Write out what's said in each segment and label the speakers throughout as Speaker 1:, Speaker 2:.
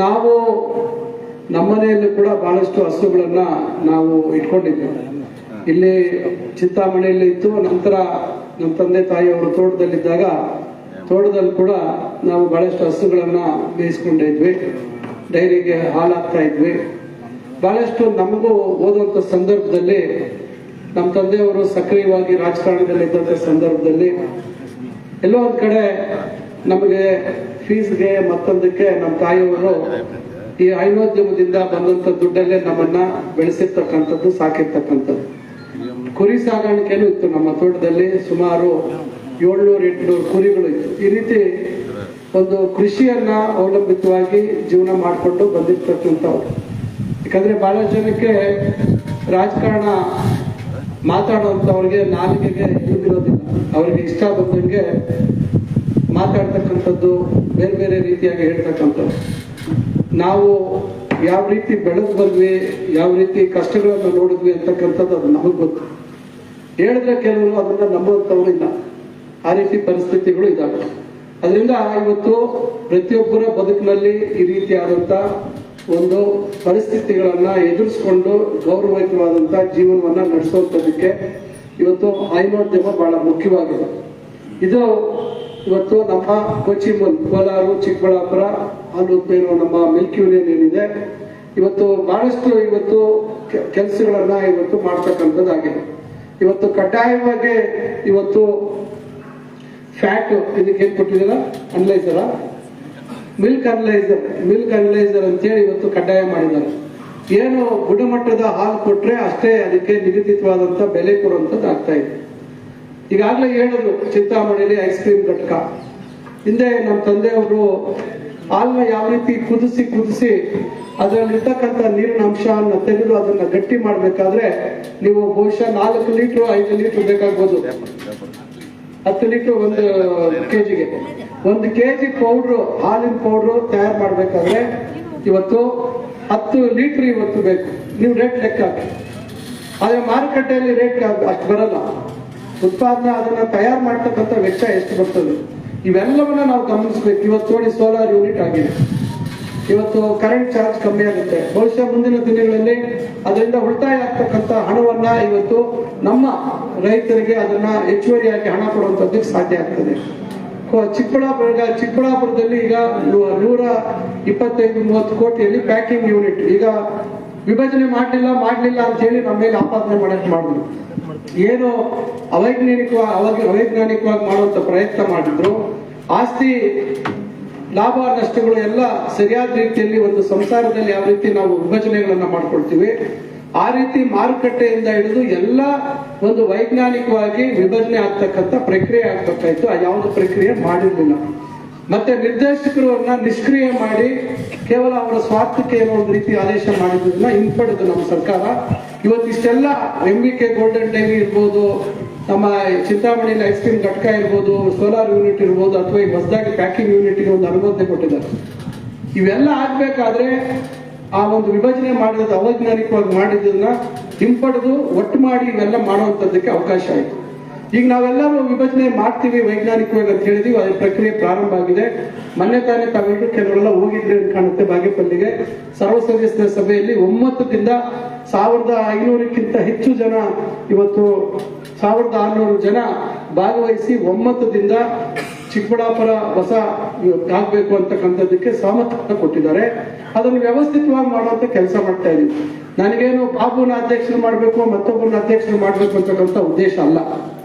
Speaker 1: ನಾವು ನಮ್ಮನೆಯಲ್ಲೂ ಕೂಡ ಬಹಳಷ್ಟು ಹಸುಗಳನ್ನ ನಾವು ಇಟ್ಕೊಂಡಿದ್ವಿ. ಇಲ್ಲಿ ಚಿಂತಾಮಣಿಯಲ್ಲಿ ಇತ್ತು. ನಂತರ ನಮ್ಮ ತಂದೆ ತಾಯಿಯವರು ತೋಟದಲ್ಲಿದ್ದಾಗ ತೋಟದಲ್ಲಿ ಕೂಡ ನಾವು ಬಹಳಷ್ಟು ಹಸುಗಳನ್ನ ಮೇಯಿಸ್ಕೊಂಡಿದ್ವಿ. ಡೈರಿಗೆ ಹಾಲಾಗ್ತಾ ಇದ್ವಿ. ಬಹಳಷ್ಟು ನಮಗೂ ಓದುವಂತ ಸಂದರ್ಭದಲ್ಲಿ ನಮ್ಮ ತಂದೆಯವರು ಸಕ್ರಿಯವಾಗಿ ರಾಜಕಾರಣದಲ್ಲಿ ಇದ್ದಂಥ ಸಂದರ್ಭದಲ್ಲಿ ಎಲ್ಲೋ ಒಂದ್ ಕಡೆ ನಮಗೆ ಫೀಸ್ಗೆ ಮತ್ತೊಂದಕ್ಕೆ ನಮ್ಮ ತಾಯಿಯವರು ಈ ಹೈನೋದ್ಯಮದಿಂದ ಬಂದಂತ ದುಡ್ಡಲ್ಲೇ ನಮ್ಮನ್ನ ಬೆಳೆಸಿರ್ತಕ್ಕಂಥದ್ದು, ಸಾಕಿರ್ತಕ್ಕಂಥದ್ದು. ಕುರಿ ಸಾಗಾಣಿಕೆನೂ ಇತ್ತು ನಮ್ಮ ತೋಟದಲ್ಲಿ. ಸುಮಾರು 700-800 ಕುರಿಗಳು ಇತ್ತು. ಈ ರೀತಿ ಒಂದು ಕೃಷಿಯನ್ನ ಅವಲಂಬಿತವಾಗಿ ಜೀವನ ಮಾಡಿಕೊಂಡು ಬಂದಿರ್ತಕ್ಕಂಥವ್ರು. ಯಾಕಂದ್ರೆ ಬಹಳ ಜನಕ್ಕೆ ರಾಜಕಾರಣ ಮಾತಾಡುವಂಥವ್ರಿಗೆ ನಾಲಿಗೆಗೆ ಇರೋದಿಲ್ಲ. ಅವರಿಗೆ ಇಷ್ಟ ಬಂದಂಗೆ ಮಾತಾಡ್ತಕ್ಕಂಥದ್ದು, ಬೇರೆ ಬೇರೆ ರೀತಿಯಾಗಿ ಹೇಳ್ತಕ್ಕಂಥದ್ದು. ನಾವು ಯಾವ ರೀತಿ ಬೆಳೆದು ಬಂದ್ವಿ, ಯಾವ ರೀತಿ ಕಷ್ಟಗಳನ್ನು ನೋಡಿದ್ವಿ ಅಂತಕ್ಕಂಥದ್ದು ಅದು ನಮಗೆ ಗೊತ್ತು. ಹೇಳಿದ್ರೆ ಕೆಲವರು ಅದನ್ನ ನಂಬುವಂಥವ್ರು ಇಲ್ಲ. ಆ ರೀತಿ ಪರಿಸ್ಥಿತಿಗಳು ಇದ್ದಾವೆ. ಅದರಿಂದ ಇವತ್ತು ಪ್ರತಿಯೊಬ್ಬರ ಬದುಕಿನಲ್ಲಿ ಈ ರೀತಿಯಾದಂಥ ಒಂದು ಪರಿಸ್ಥಿತಿಗಳನ್ನ ಎದುರಿಸ್ಕೊಂಡು ಗೌರವಯುತವಾದಂತಹ ಜೀವನವನ್ನ ನಡೆಸುವಂಥದಕ್ಕೆ ಇವತ್ತು ಹೈನೋದ್ಯಮ ಬಹಳ ಮುಖ್ಯವಾಗಿದೆ. ಇದು ಇವತ್ತು ನಮ್ಮ ಕೊಚ್ಚಿ ಕೋಲಾರ, ಚಿಕ್ಕಬಳ್ಳಾಪುರ, ಹಾಲು ನಮ್ಮ ಮಿಲ್ಕ್ ಯೂನಿಯನ್ ಏನಿದೆ, ಇವತ್ತು ಬಹಳಷ್ಟು ಇವತ್ತು ಕೆಲಸಗಳನ್ನ ಇವತ್ತು ಮಾಡ್ತಕ್ಕಂಥದ್ದಾಗಿದೆ. ಇವತ್ತು ಕಡ್ಡಾಯವಾಗಿ ಇವತ್ತು ಫ್ಯಾಟ್ ಇದಕ್ಕೆ ಏನ್ ಕೊಟ್ಟಿದ್ದೀರಾ, ಅನಲೈಸರ, ಮಿಲ್ಕ್ ಅನಲೈಸರ್ ಅಂತೇಳಿ ಇವತ್ತು ಕಡ್ಡಾಯ ಮಾಡಿದ್ದಾರೆ. ಏನು ಗುಣಮಟ್ಟದ ಹಾಲು ಕೊಟ್ರೆ ಅಷ್ಟೇ ಅದಕ್ಕೆ ನಿಗದಿತವಾದಂತ ಬೆಲೆ ಕೊಡುವಂಥದ್ದು ಆಗ್ತಾ ಇದೆ. ಈಗಾಗಲೇ ಹೇಳಿದ್ರು ಚಿಂತಾಮಣಿಯಲ್ಲಿ ಐಸ್ ಕ್ರೀಮ್ ಘಟಕ. ಹಿಂದೆ ನಮ್ಮ ತಂದೆಯವರು ಹಾಲನ್ನ ಯಾವ ರೀತಿ ಕುದಿಸಿ ಅದರಲ್ಲಿರ್ತಕ್ಕಂಥ ನೀರಿನ ಅಂಶವನ್ನು ತೆಗೆದು ಅದನ್ನ ಗಟ್ಟಿ ಮಾಡ್ಬೇಕಾದ್ರೆ ನೀವು ಬಹುಶಃ 4 ಲೀಟರ್ 5 ಲೀಟರ್ ಬೇಕಾಗ್ಬೋದು. 10 ಲೀಟರ್ 1 ಕೆಜಿಗೆ. 1 ಕೆಜಿ ಪೌಡ್ರು, ಹಾಲಿನ ಪೌಡ್ರು ತಯಾರು ಮಾಡ್ಬೇಕಾದ್ರೆ ಇವತ್ತು 10 ಲೀಟರ್ ಇವತ್ತು ಬೇಕು. ನೀವು ರೇಟ್ ಲೆಕ್ಕ ಹಾಕಿ. ಆದ್ರೆ ಮಾರುಕಟ್ಟೆಯಲ್ಲಿ ರೇಟ್ ಅಷ್ಟು ಬರಲ್ಲ. ಉತ್ಪಾದನೆ ಅದನ್ನ ತಯಾರು ಮಾಡ್ತಕ್ಕಂಥ ವೆಚ್ಚ ಎಷ್ಟು ಬರ್ತದೆ, ಇವೆಲ್ಲವನ್ನ ನಾವು ಗಮನಿಸ್ಬೇಕು. ಇವತ್ತು ನೋಡಿ ಸೋಲಾರ್ ಯೂನಿಟ್ ಆಗಿದೆ. ಇವತ್ತು ಕರೆಂಟ್ ಚಾರ್ಜ್ ಕಮ್ಮಿ ಆಗುತ್ತೆ. ಬಹುಶಃ ಮುಂದಿನ ದಿನಗಳಲ್ಲಿ ಅದರಿಂದ ಉಳಿತಾಯ ಆಗ್ತಕ್ಕಂಥ ಹಣವನ್ನ ಇವತ್ತು ನಮ್ಮ ರೈತರಿಗೆ ಅದನ್ನ ಹೆಚ್ಚುವರಿಯಾಗಿ ಹಣ ಕೊಡುವಂತದ್ದಕ್ಕೆ ಸಾಧ್ಯ ಆಗ್ತದೆ. ಚಿಕ್ಕಬಳ್ಳಾಪುರದಲ್ಲಿ ಈಗ 125-130 ಕೋಟಿಯಲ್ಲಿ ಪ್ಯಾಕಿಂಗ್ ಯೂನಿಟ್ ಈಗ ವಿಭಜನೆ ಮಾಡಲಿಲ್ಲ ಅಂತ ಹೇಳಿ ನಮ್ಮ ಮೇಲೆ ಆಪಾದನೆ ಮಾಡಿದ್ರು. ಏನು ಅವೈಜ್ಞಾನಿಕವಾಗಿ ಮಾಡುವಂತ ಪ್ರಯತ್ನ ಮಾಡಿದ್ರು. ಆಸ್ತಿ ಲಾಭ ನಷ್ಟಗಳು ಎಲ್ಲ ಸರಿಯಾದ ರೀತಿಯಲ್ಲಿ ಒಂದು ಸಂಸಾರದಲ್ಲಿ ಯಾವ ರೀತಿ ನಾವು ವಿಭಜನೆಗಳನ್ನ ಮಾಡ್ಕೊಳ್ತೀವಿ, ಆ ರೀತಿ ಮಾರುಕಟ್ಟೆಯಿಂದ ಹಿಡಿದು ಎಲ್ಲ ಒಂದು ವೈಜ್ಞಾನಿಕವಾಗಿ ವಿಭಜನೆ ಆಗ್ತಕ್ಕಂಥ ಪ್ರಕ್ರಿಯೆ ಆಗ್ಬೇಕಾಯ್ತು. ಆ ಯಾವುದು ಪ್ರಕ್ರಿಯೆ ಮಾಡಿರ್ಲಿಲ್ಲ. ಮತ್ತೆ ನಿರ್ದೇಶಕರನ್ನ ನಿಷ್ಕ್ರಿಯ ಮಾಡಿ ಕೇವಲ ಅವರ ಸ್ವಾರ್ಥಕ್ಕೆ ಏನೋ ಒಂದು ರೀತಿ ಆದೇಶ ಮಾಡಿದ್ದನ್ನ ಹಿಂಪಡೆದು ನಮ್ಮ ಸರ್ಕಾರ ಇವತ್ತು ಇಷ್ಟೆಲ್ಲ MVK ಗೋಲ್ಡನ್ ಡೈರಿ ಇರ್ಬೋದು, ನಮ್ಮ ಚಿಂತಾಮಣಿಯಲ್ಲಿ ಐಸ್ ಕ್ರೀಮ್ ಘಟಕ ಇರ್ಬೋದು, ಸೋಲಾರ್ ಯೂನಿಟ್ ಇರ್ಬೋದು, ಅಥವಾ ಈ ಹೊಸದಾಗಿ ಪ್ಯಾಕಿಂಗ್ ಯೂನಿಟ್ಗೆ ಒಂದು ಅನುಮತಿ ಕೊಟ್ಟಿದ್ದಾರೆ. ಇವೆಲ್ಲ ಆಗ್ಬೇಕಾದ್ರೆ ಆ ಒಂದು ವಿಭಜನೆ ಮಾಡಿದ ಅವೈಜ್ಞಾನಿಕವಾಗಿ ಮಾಡಿದ್ದನ್ನ ಹಿಂಪಡೆದು ಒಟ್ಟು ಮಾಡಿ ಇವೆಲ್ಲ ಮಾಡುವಂತದ್ದಕ್ಕೆ ಅವಕಾಶ ಆಯಿತು. ಈಗ ನಾವೆಲ್ಲರೂ ವಿಭಜನೆ ಮಾಡ್ತೀವಿ ವೈಜ್ಞಾನಿಕವಾಗಿ ಅಂತ ಹೇಳಿದೀವಿ. ಅದ್ರ ಪ್ರಕ್ರಿಯೆ ಪ್ರಾರಂಭ ಆಗಿದೆ. ಮೊನ್ನೆ ತಾನೇ ತಾವೆಲ್ಲರೂ ಕೆಲವರೆಲ್ಲ ಹೋಗಿದ್ರೆ ಅಂತ ಕಾಣುತ್ತೆ ಬಾಗೇಪಲ್ಲಿಗೆ. ಸರ್ವ ಸದಸ್ಯರ ಸಭೆಯಲ್ಲಿ ಒಮ್ಮತದಿಂದ 1500ಕ್ಕಿಂತ ಹೆಚ್ಚು ಜನ, ಇವತ್ತು 1600 ಜನ ಭಾಗವಹಿಸಿ ಒಮ್ಮತದಿಂದ ಚಿಕ್ಕಬಳ್ಳಾಪುರ ಹೊಸ ಆಗ್ಬೇಕು ಅಂತಕ್ಕಂಥದ್ದಕ್ಕೆ ಸಹಮತ ಕೊಟ್ಟಿದ್ದಾರೆ. ಅದನ್ನು ವ್ಯವಸ್ಥಿತವಾಗಿ ಮಾಡುವಂತ ಕೆಲಸ ಮಾಡ್ತಾ ಇದೀವಿ. ನನಗೇನು ಬಾಬುನ ಅಧ್ಯಕ್ಷರು ಮಾಡ್ಬೇಕು, ಮತ್ತೊಬ್ಬನ ಅಧ್ಯಕ್ಷರು ಮಾಡ್ಬೇಕು ಅಂತಕ್ಕಂಥ ಉದ್ದೇಶ ಅಲ್ಲ.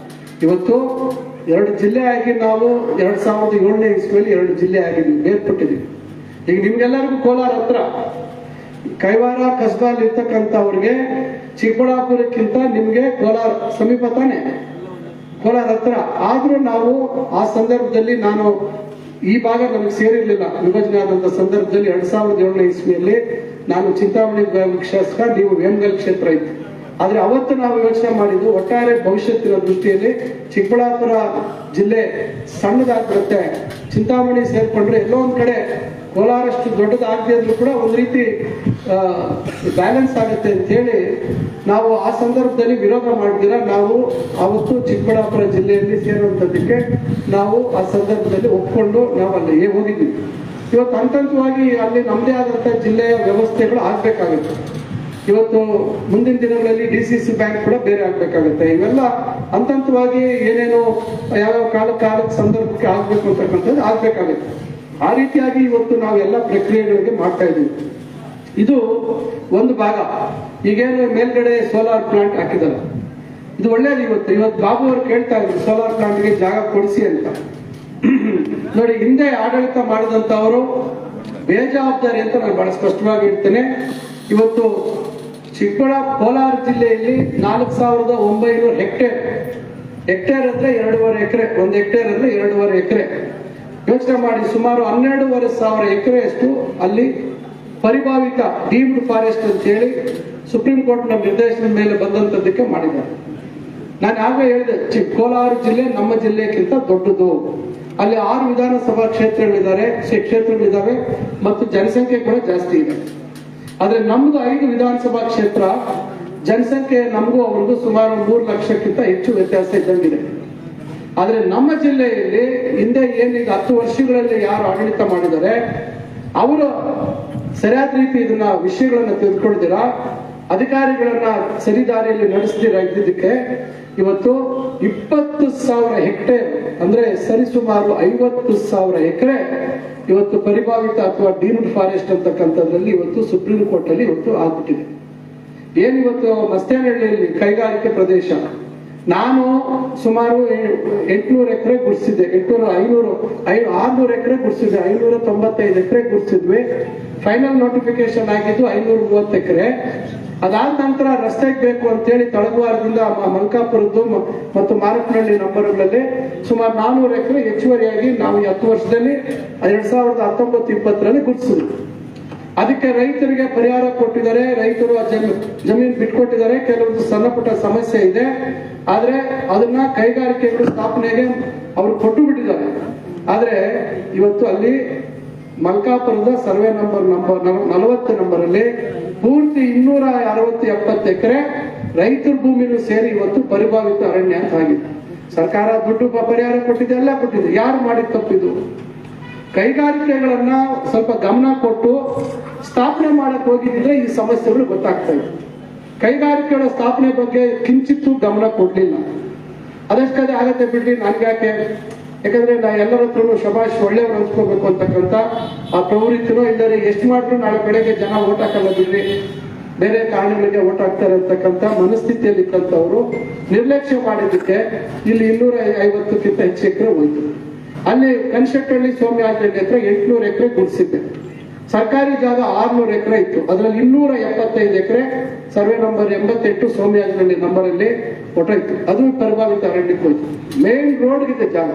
Speaker 1: ಇವತ್ತು 2 ಜಿಲ್ಲೆ ಆಗಿ ನಾವು 2007ನೇ ಇಸ್ವಿಯಲ್ಲಿ 2 ಜಿಲ್ಲೆ ಆಗಿದ್ವಿ, ಬೇರ್ಪಟ್ಟಿದ್ವಿ. ಈಗ ನಿಮ್ಗೆಲ್ಲರಿಗೂ ಕೋಲಾರ ಹತ್ರ, ಕೈವಾರ ಕಸ್ಬಾಲ್ ಇರ್ತಕ್ಕಂಥವ್ರಿಗೆ ಚಿಕ್ಕಬಳ್ಳಾಪುರಕ್ಕಿಂತ ನಿಮ್ಗೆ ಕೋಲಾರ ಸಮೀಪ ತಾನೆ, ಕೋಲಾರ ಹತ್ರ. ಆದ್ರೂ ನಾವು ಆ ಸಂದರ್ಭದಲ್ಲಿ ನಾನು ಈ ಭಾಗ ನಮಗೆ ಸೇರಿರ್ಲಿಲ್ಲ. ವಿಭಜನೆ ಆದಂತ ಸಂದರ್ಭದಲ್ಲಿ 2007ನೇ ಇಸ್ವಿಯಲ್ಲಿ ನಾನು ಚಿಂತಾಮಣಿ ಶಾಸಕ, ನೀವು ವೇಮಗಲ್ ಕ್ಷೇತ್ರ ಇತ್ತು. ಆದ್ರೆ ಅವತ್ತು ನಾವು ಯೋಚನೆ ಮಾಡಿದ್ದು ಒಟ್ಟಾರೆ ಭವಿಷ್ಯತ್ತಿನ ದೃಷ್ಟಿಯಲ್ಲಿ ಚಿಕ್ಕಬಳ್ಳಾಪುರ ಜಿಲ್ಲೆ ಸಣ್ಣದಾಗ್ಬಿಡುತ್ತೆ, ಚಿಂತಾಮಣಿ ಸೇರ್ಕೊಂಡ್ರೆ ಎಲ್ಲೋ ಒಂದ್ ಕಡೆ ಕೋಲಾರಷ್ಟು ದೊಡ್ಡದಾಗದೇ ಇದ್ರೂ ಕೂಡ ಒಂದು ರೀತಿ ಬ್ಯಾಲೆನ್ಸ್ ಆಗುತ್ತೆ ಅಂತ ಹೇಳಿ ನಾವು ಆ ಸಂದರ್ಭದಲ್ಲಿ ವಿರೋಧ ಮಾಡಿದಿರ ನಾವು ಅವತ್ತು ಚಿಕ್ಕಬಳ್ಳಾಪುರ ಜಿಲ್ಲೆಯಲ್ಲಿ ಸೇರುವಂತದ್ದಕ್ಕೆ ನಾವು ಆ ಸಂದರ್ಭದಲ್ಲಿ ಒಪ್ಕೊಂಡು ನಾವು ಅಲ್ಲಿ ಹೋಗಿದ್ವಿ. ಇವತ್ತು ಹಂತವಾಗಿ ಅಲ್ಲಿ ನಮ್ಮದೇ ಆದಂಥ ಜಿಲ್ಲೆಯ ವ್ಯವಸ್ಥೆಗಳು ಆಗ್ಬೇಕಾಗುತ್ತೆ. ಇವತ್ತು ಮುಂದಿನ ದಿನಗಳಲ್ಲಿ DCC ಬ್ಯಾಂಕ್ ಕೂಡ ಬೇರೆ ಆಗ್ಬೇಕಾಗುತ್ತೆ. ಇವೆಲ್ಲ ಹಂತವಾಗಿ ಏನೇನು ಯಾವ್ಯಾವ ಕಾಲಕ್ಕೆ ಸಂದರ್ಭಕ್ಕೆ ಆಗ್ಬೇಕು ಅಂತಕ್ಕಂಥದ್ದು ಆಗ್ಬೇಕಾಗುತ್ತೆ. ಆ ರೀತಿಯಾಗಿ ಇವತ್ತು ನಾವು ಎಲ್ಲ ಪ್ರಕ್ರಿಯೆಗಳಿಗೆ ಮಾಡ್ತಾ ಇದ್ದೀವಿ. ಇದು ಒಂದು ಭಾಗ. ಈಗೇನು ಮೇಲ್ಗಡೆ ಸೋಲಾರ್ ಪ್ಲಾಂಟ್ ಹಾಕಿದ್ದಾರೆ, ಇದು ಒಳ್ಳೇದು. ಇವತ್ತು ಬಾಬು ಅವರು ಕೇಳ್ತಾ ಇದ್ರು ಸೋಲಾರ್ ಪ್ಲಾಂಟ್ಗೆ ಜಾಗ ಕೊಡಿಸಿ ಅಂತ. ನೋಡಿ, ಹಿಂದೆ ಆಡಳಿತ ಮಾಡಿದಂತವರು ಬೇಜವಾಬ್ದಾರಿ ಅಂತ ನಾನು ಬಹಳ ಸ್ಪಷ್ಟವಾಗಿ ಹೇಳ್ತೇನೆ. ಇವತ್ತು ಕೋಲಾರ ಜಿಲ್ಲೆಯಲ್ಲಿ 4,900 ಹೆಕ್ಟೇರ್ ಅಂದ್ರೆ 2.5 ಎಕರೆ, 1 ಹೆಕ್ಟೇರ್ ಅಂದ್ರೆ 2.5 ಎಕರೆ. ಯೋಚನೆ ಮಾಡಿ, ಸುಮಾರು 12,500 ಎಕರೆಯಷ್ಟು ಅಲ್ಲಿ ಪರಿಭಾವಿತ ಡೀಮ್ಡ್ ಫಾರೆಸ್ಟ್ ಅಂತ ಹೇಳಿ ಸುಪ್ರೀಂ ಕೋರ್ಟ್ ನ ನಿರ್ದೇಶನದ ಮೇಲೆ ಬಂದಂತದ್ದಕ್ಕೆ ಮಾಡಿದ್ದಾರೆ. ನಾನು ಆಗಲೇ ಹೇಳಿದೆ, ಕೋಲಾರ ಜಿಲ್ಲೆ ನಮ್ಮ ಜಿಲ್ಲೆಗಿಂತ ದೊಡ್ಡದು. ಅಲ್ಲಿ 6 ವಿಧಾನಸಭಾ ಕ್ಷೇತ್ರಗಳಿದ್ದಾವೆ ಮತ್ತು ಜನಸಂಖ್ಯೆ ಕೂಡ ಜಾಸ್ತಿ ಇದೆ. ಆದ್ರೆ ನಮ್ದು 5 ವಿಧಾನಸಭಾ ಕ್ಷೇತ್ರ, ಜನಸಂಖ್ಯೆ ನಮಗೂ ಅವ್ರಿಗೂ ಸುಮಾರು 3 ಲಕ್ಷಕ್ಕಿಂತ ಹೆಚ್ಚು ವ್ಯತ್ಯಾಸ ಇದ್ದಂಗಿದೆ. ಆದ್ರೆ ನಮ್ಮ ಜಿಲ್ಲೆಯಲ್ಲಿ ಹಿಂದೆ ಏನೀಗ 10 ವರ್ಷಗಳಲ್ಲಿ ಯಾರು ಆಡಳಿತ ಮಾಡಿದ್ದಾರೆ ಅವರು ಸರಿಯಾದ ರೀತಿ ಇದನ್ನ ವಿಷಯಗಳನ್ನ ತೆಗೆದುಕೊಳ್ದಿರಾ, ಅಧಿಕಾರಿಗಳನ್ನ ಸರಿದಾರಿಯಲ್ಲಿ ನಡೆಸ್ದಿರ ಇದ್ದಿದ್ದಕ್ಕೆ ಇವತ್ತು 20,000 ಹೆಕ್ಟೇರ್ ಅಂದ್ರೆ ಸರಿಸುಮಾರು 50,000 ಎಕರೆ ಇವತ್ತು ಪರಿಭಾವಿತ ಅಥವಾ ಡೀಮ್ಡ್ ಫಾರೆಸ್ಟ್ ಅಂತಕ್ಕಂಥದ್ರಲ್ಲಿ ಇವತ್ತು ಸುಪ್ರೀಂ ಕೋರ್ಟ್ ಅಲ್ಲಿ ಇವತ್ತು ಆಗ್ಬಿಟ್ಟಿದೆ. ಏನಿವತ್ತು ಮಸ್ತೇನಹಳ್ಳಿಯಲ್ಲಿ ಕೈಗಾರಿಕೆ ಪ್ರದೇಶ, ನಾನು ಸುಮಾರು 800 ಎಕರೆ ಗುಡಿಸಿದ್ದೆ, 600 ಎಕರೆ ಗುಡಿಸಿದ್ದೆ, 595 ಎಕರೆ ಗುಡಿಸಿದ್ವಿ. ಫೈನಲ್ ನೋಟಿಫಿಕೇಶನ್ ಆಗಿದ್ದು 530 ಎಕರೆ. ಅದಾದ ನಂತರ ರಸ್ತೆಗೆ ಬೇಕು ಅಂತೇಳಿ ತಳಗುವಾರದಿಂದ ಮಲ್ಕಾಪುರದ್ದು ಮತ್ತು ಮಾರಕನಹಳ್ಳಿ ನಂಬರ್ಗಳಲ್ಲಿ ಸುಮಾರು 400 ಎಕರೆ ಹೆಚ್ಚುವರಿಯಾಗಿ ನಾವು 10 ವರ್ಷದಲ್ಲಿ 2019-20 ಗುಡಿಸಿದ್ವಿ. ಅದಕ್ಕೆ ರೈತರಿಗೆ ಪರಿಹಾರ ಕೊಟ್ಟಿದ್ದಾರೆ, ರೈತರು ಜಮೀನು ಬಿಟ್ಕೊಟ್ಟಿದ್ದಾರೆ. ಕೆಲವೊಂದು ಸಣ್ಣ ಪುಟ್ಟ ಸಮಸ್ಯೆ ಇದೆ, ಆದ್ರೆ ಅದನ್ನ ಕೈಗಾರಿಕೆಗಳು ಸ್ಥಾಪನೆಗೆ ಅವರು ಕೊಟ್ಟು ಬಿಟ್ಟಿದ್ದಾರೆ. ಆದ್ರೆ ಇವತ್ತು ಅಲ್ಲಿ ಮಲ್ಕಾಪುರದ ಸರ್ವೆ ನಂಬರ್ 40 ನಂಬರಲ್ಲಿ ಪೂರ್ತಿ 260-70 ಎಕರೆ ರೈತರ ಭೂಮಿನೂ ಸೇರಿ ಇವತ್ತು ಪರಿಭಾವಿತ ಅರಣ್ಯ ಅಂತ ಆಗಿದೆ. ಸರ್ಕಾರ ದುಡ್ಡು ಪರಿಹಾರ ಕೊಟ್ಟಿದೆ, ಎಲ್ಲ ಕೊಟ್ಟಿದೆ. ಯಾರು ಮಾಡಿದ ತಪ್ಪಿದು? ಕೈಗಾರಿಕೆಗಳನ್ನ ಸ್ವಲ್ಪ ಗಮನ ಕೊಟ್ಟು ಸ್ಥಾಪನೆ ಮಾಡಕ್ ಹೋಗಿದ್ರೆ ಈ ಸಮಸ್ಯೆಗಳು ಗೊತ್ತಾಗ್ತಾ ಇದೆ. ಕೈಗಾರಿಕೆಗಳ ಸ್ಥಾಪನೆ ಬಗ್ಗೆ ಕಿಂಚಿತ್ತೂ ಗಮನ ಕೊಡ್ಲಿಲ್ಲ. ಅದಷ್ಟೇ ಆಗತ್ತೆ ಬಿಡ್ರಿ, ನನ್ಗ್ಯಾಕೆ, ಯಾಕಂದ್ರೆ ನಾ ಎಲ್ಲರ ಹತ್ರನು ಶಬಾಷ್ ಒಳ್ಳೆಯವ್ರು ಅನ್ಸ್ಕೋಬೇಕು ಅಂತಕ್ಕಂಥ ಆ ಪ್ರವೃತ್ತಿನೋ ಇಲ್ಲದೆ ಎಷ್ಟು ಮಾಡಿದ್ರು ನಾಳೆ ಬೆಳಗ್ಗೆ ಜನ ಓಟ್ ಹಾಕಲ್ಲ ಬಿಡ್ರಿ, ಬೇರೆ ಕಾರಣಗಳಿಗೆ ಓಟ್ ಹಾಕ್ತಾರೆ ಅಂತಕ್ಕಂಥ ಮನಸ್ಥಿತಿಯಲ್ಲಿ ಇದ್ದಂಥವ್ರು ನಿರ್ಲಕ್ಷ್ಯ ಮಾಡಿದ್ದಕ್ಕೆ ಇಲ್ಲಿ 250ಕ್ಕಿಂತ ಹೆಚ್ಚು ಎಕರೆ ಹೋಯ್ತು. ಅಲ್ಲಿ ಕನ್ಸ್ಟ್ರಕ್ಟಲ್ಲಿ ಸೋಮಯಾಜನಹಳ್ಳಿ ಹತ್ರ 800 ಎಕರೆ ಗುಡಿಸಿದ್ದೆ. ಸರ್ಕಾರಿ ಜಾಗ 600 ಎಕರೆ ಇತ್ತು, ಅದರಲ್ಲಿ 275 ಎಕರೆ ಸರ್ವೆ ನಂಬರ್ 88 ಸೋಮಯಾಜನಹಳ್ಳಿ ನಂಬರಲ್ಲಿ ಹೊಟ್ಟೋಯ್ತು. ಅದು ಪರಿಭಾವಿತ ಅರಣ್ಯಕ್ಕೆ ಹೋಯ್ತು. ಮೇನ್ ರೋಡ್ಗಿದೆ ಜಾಗ.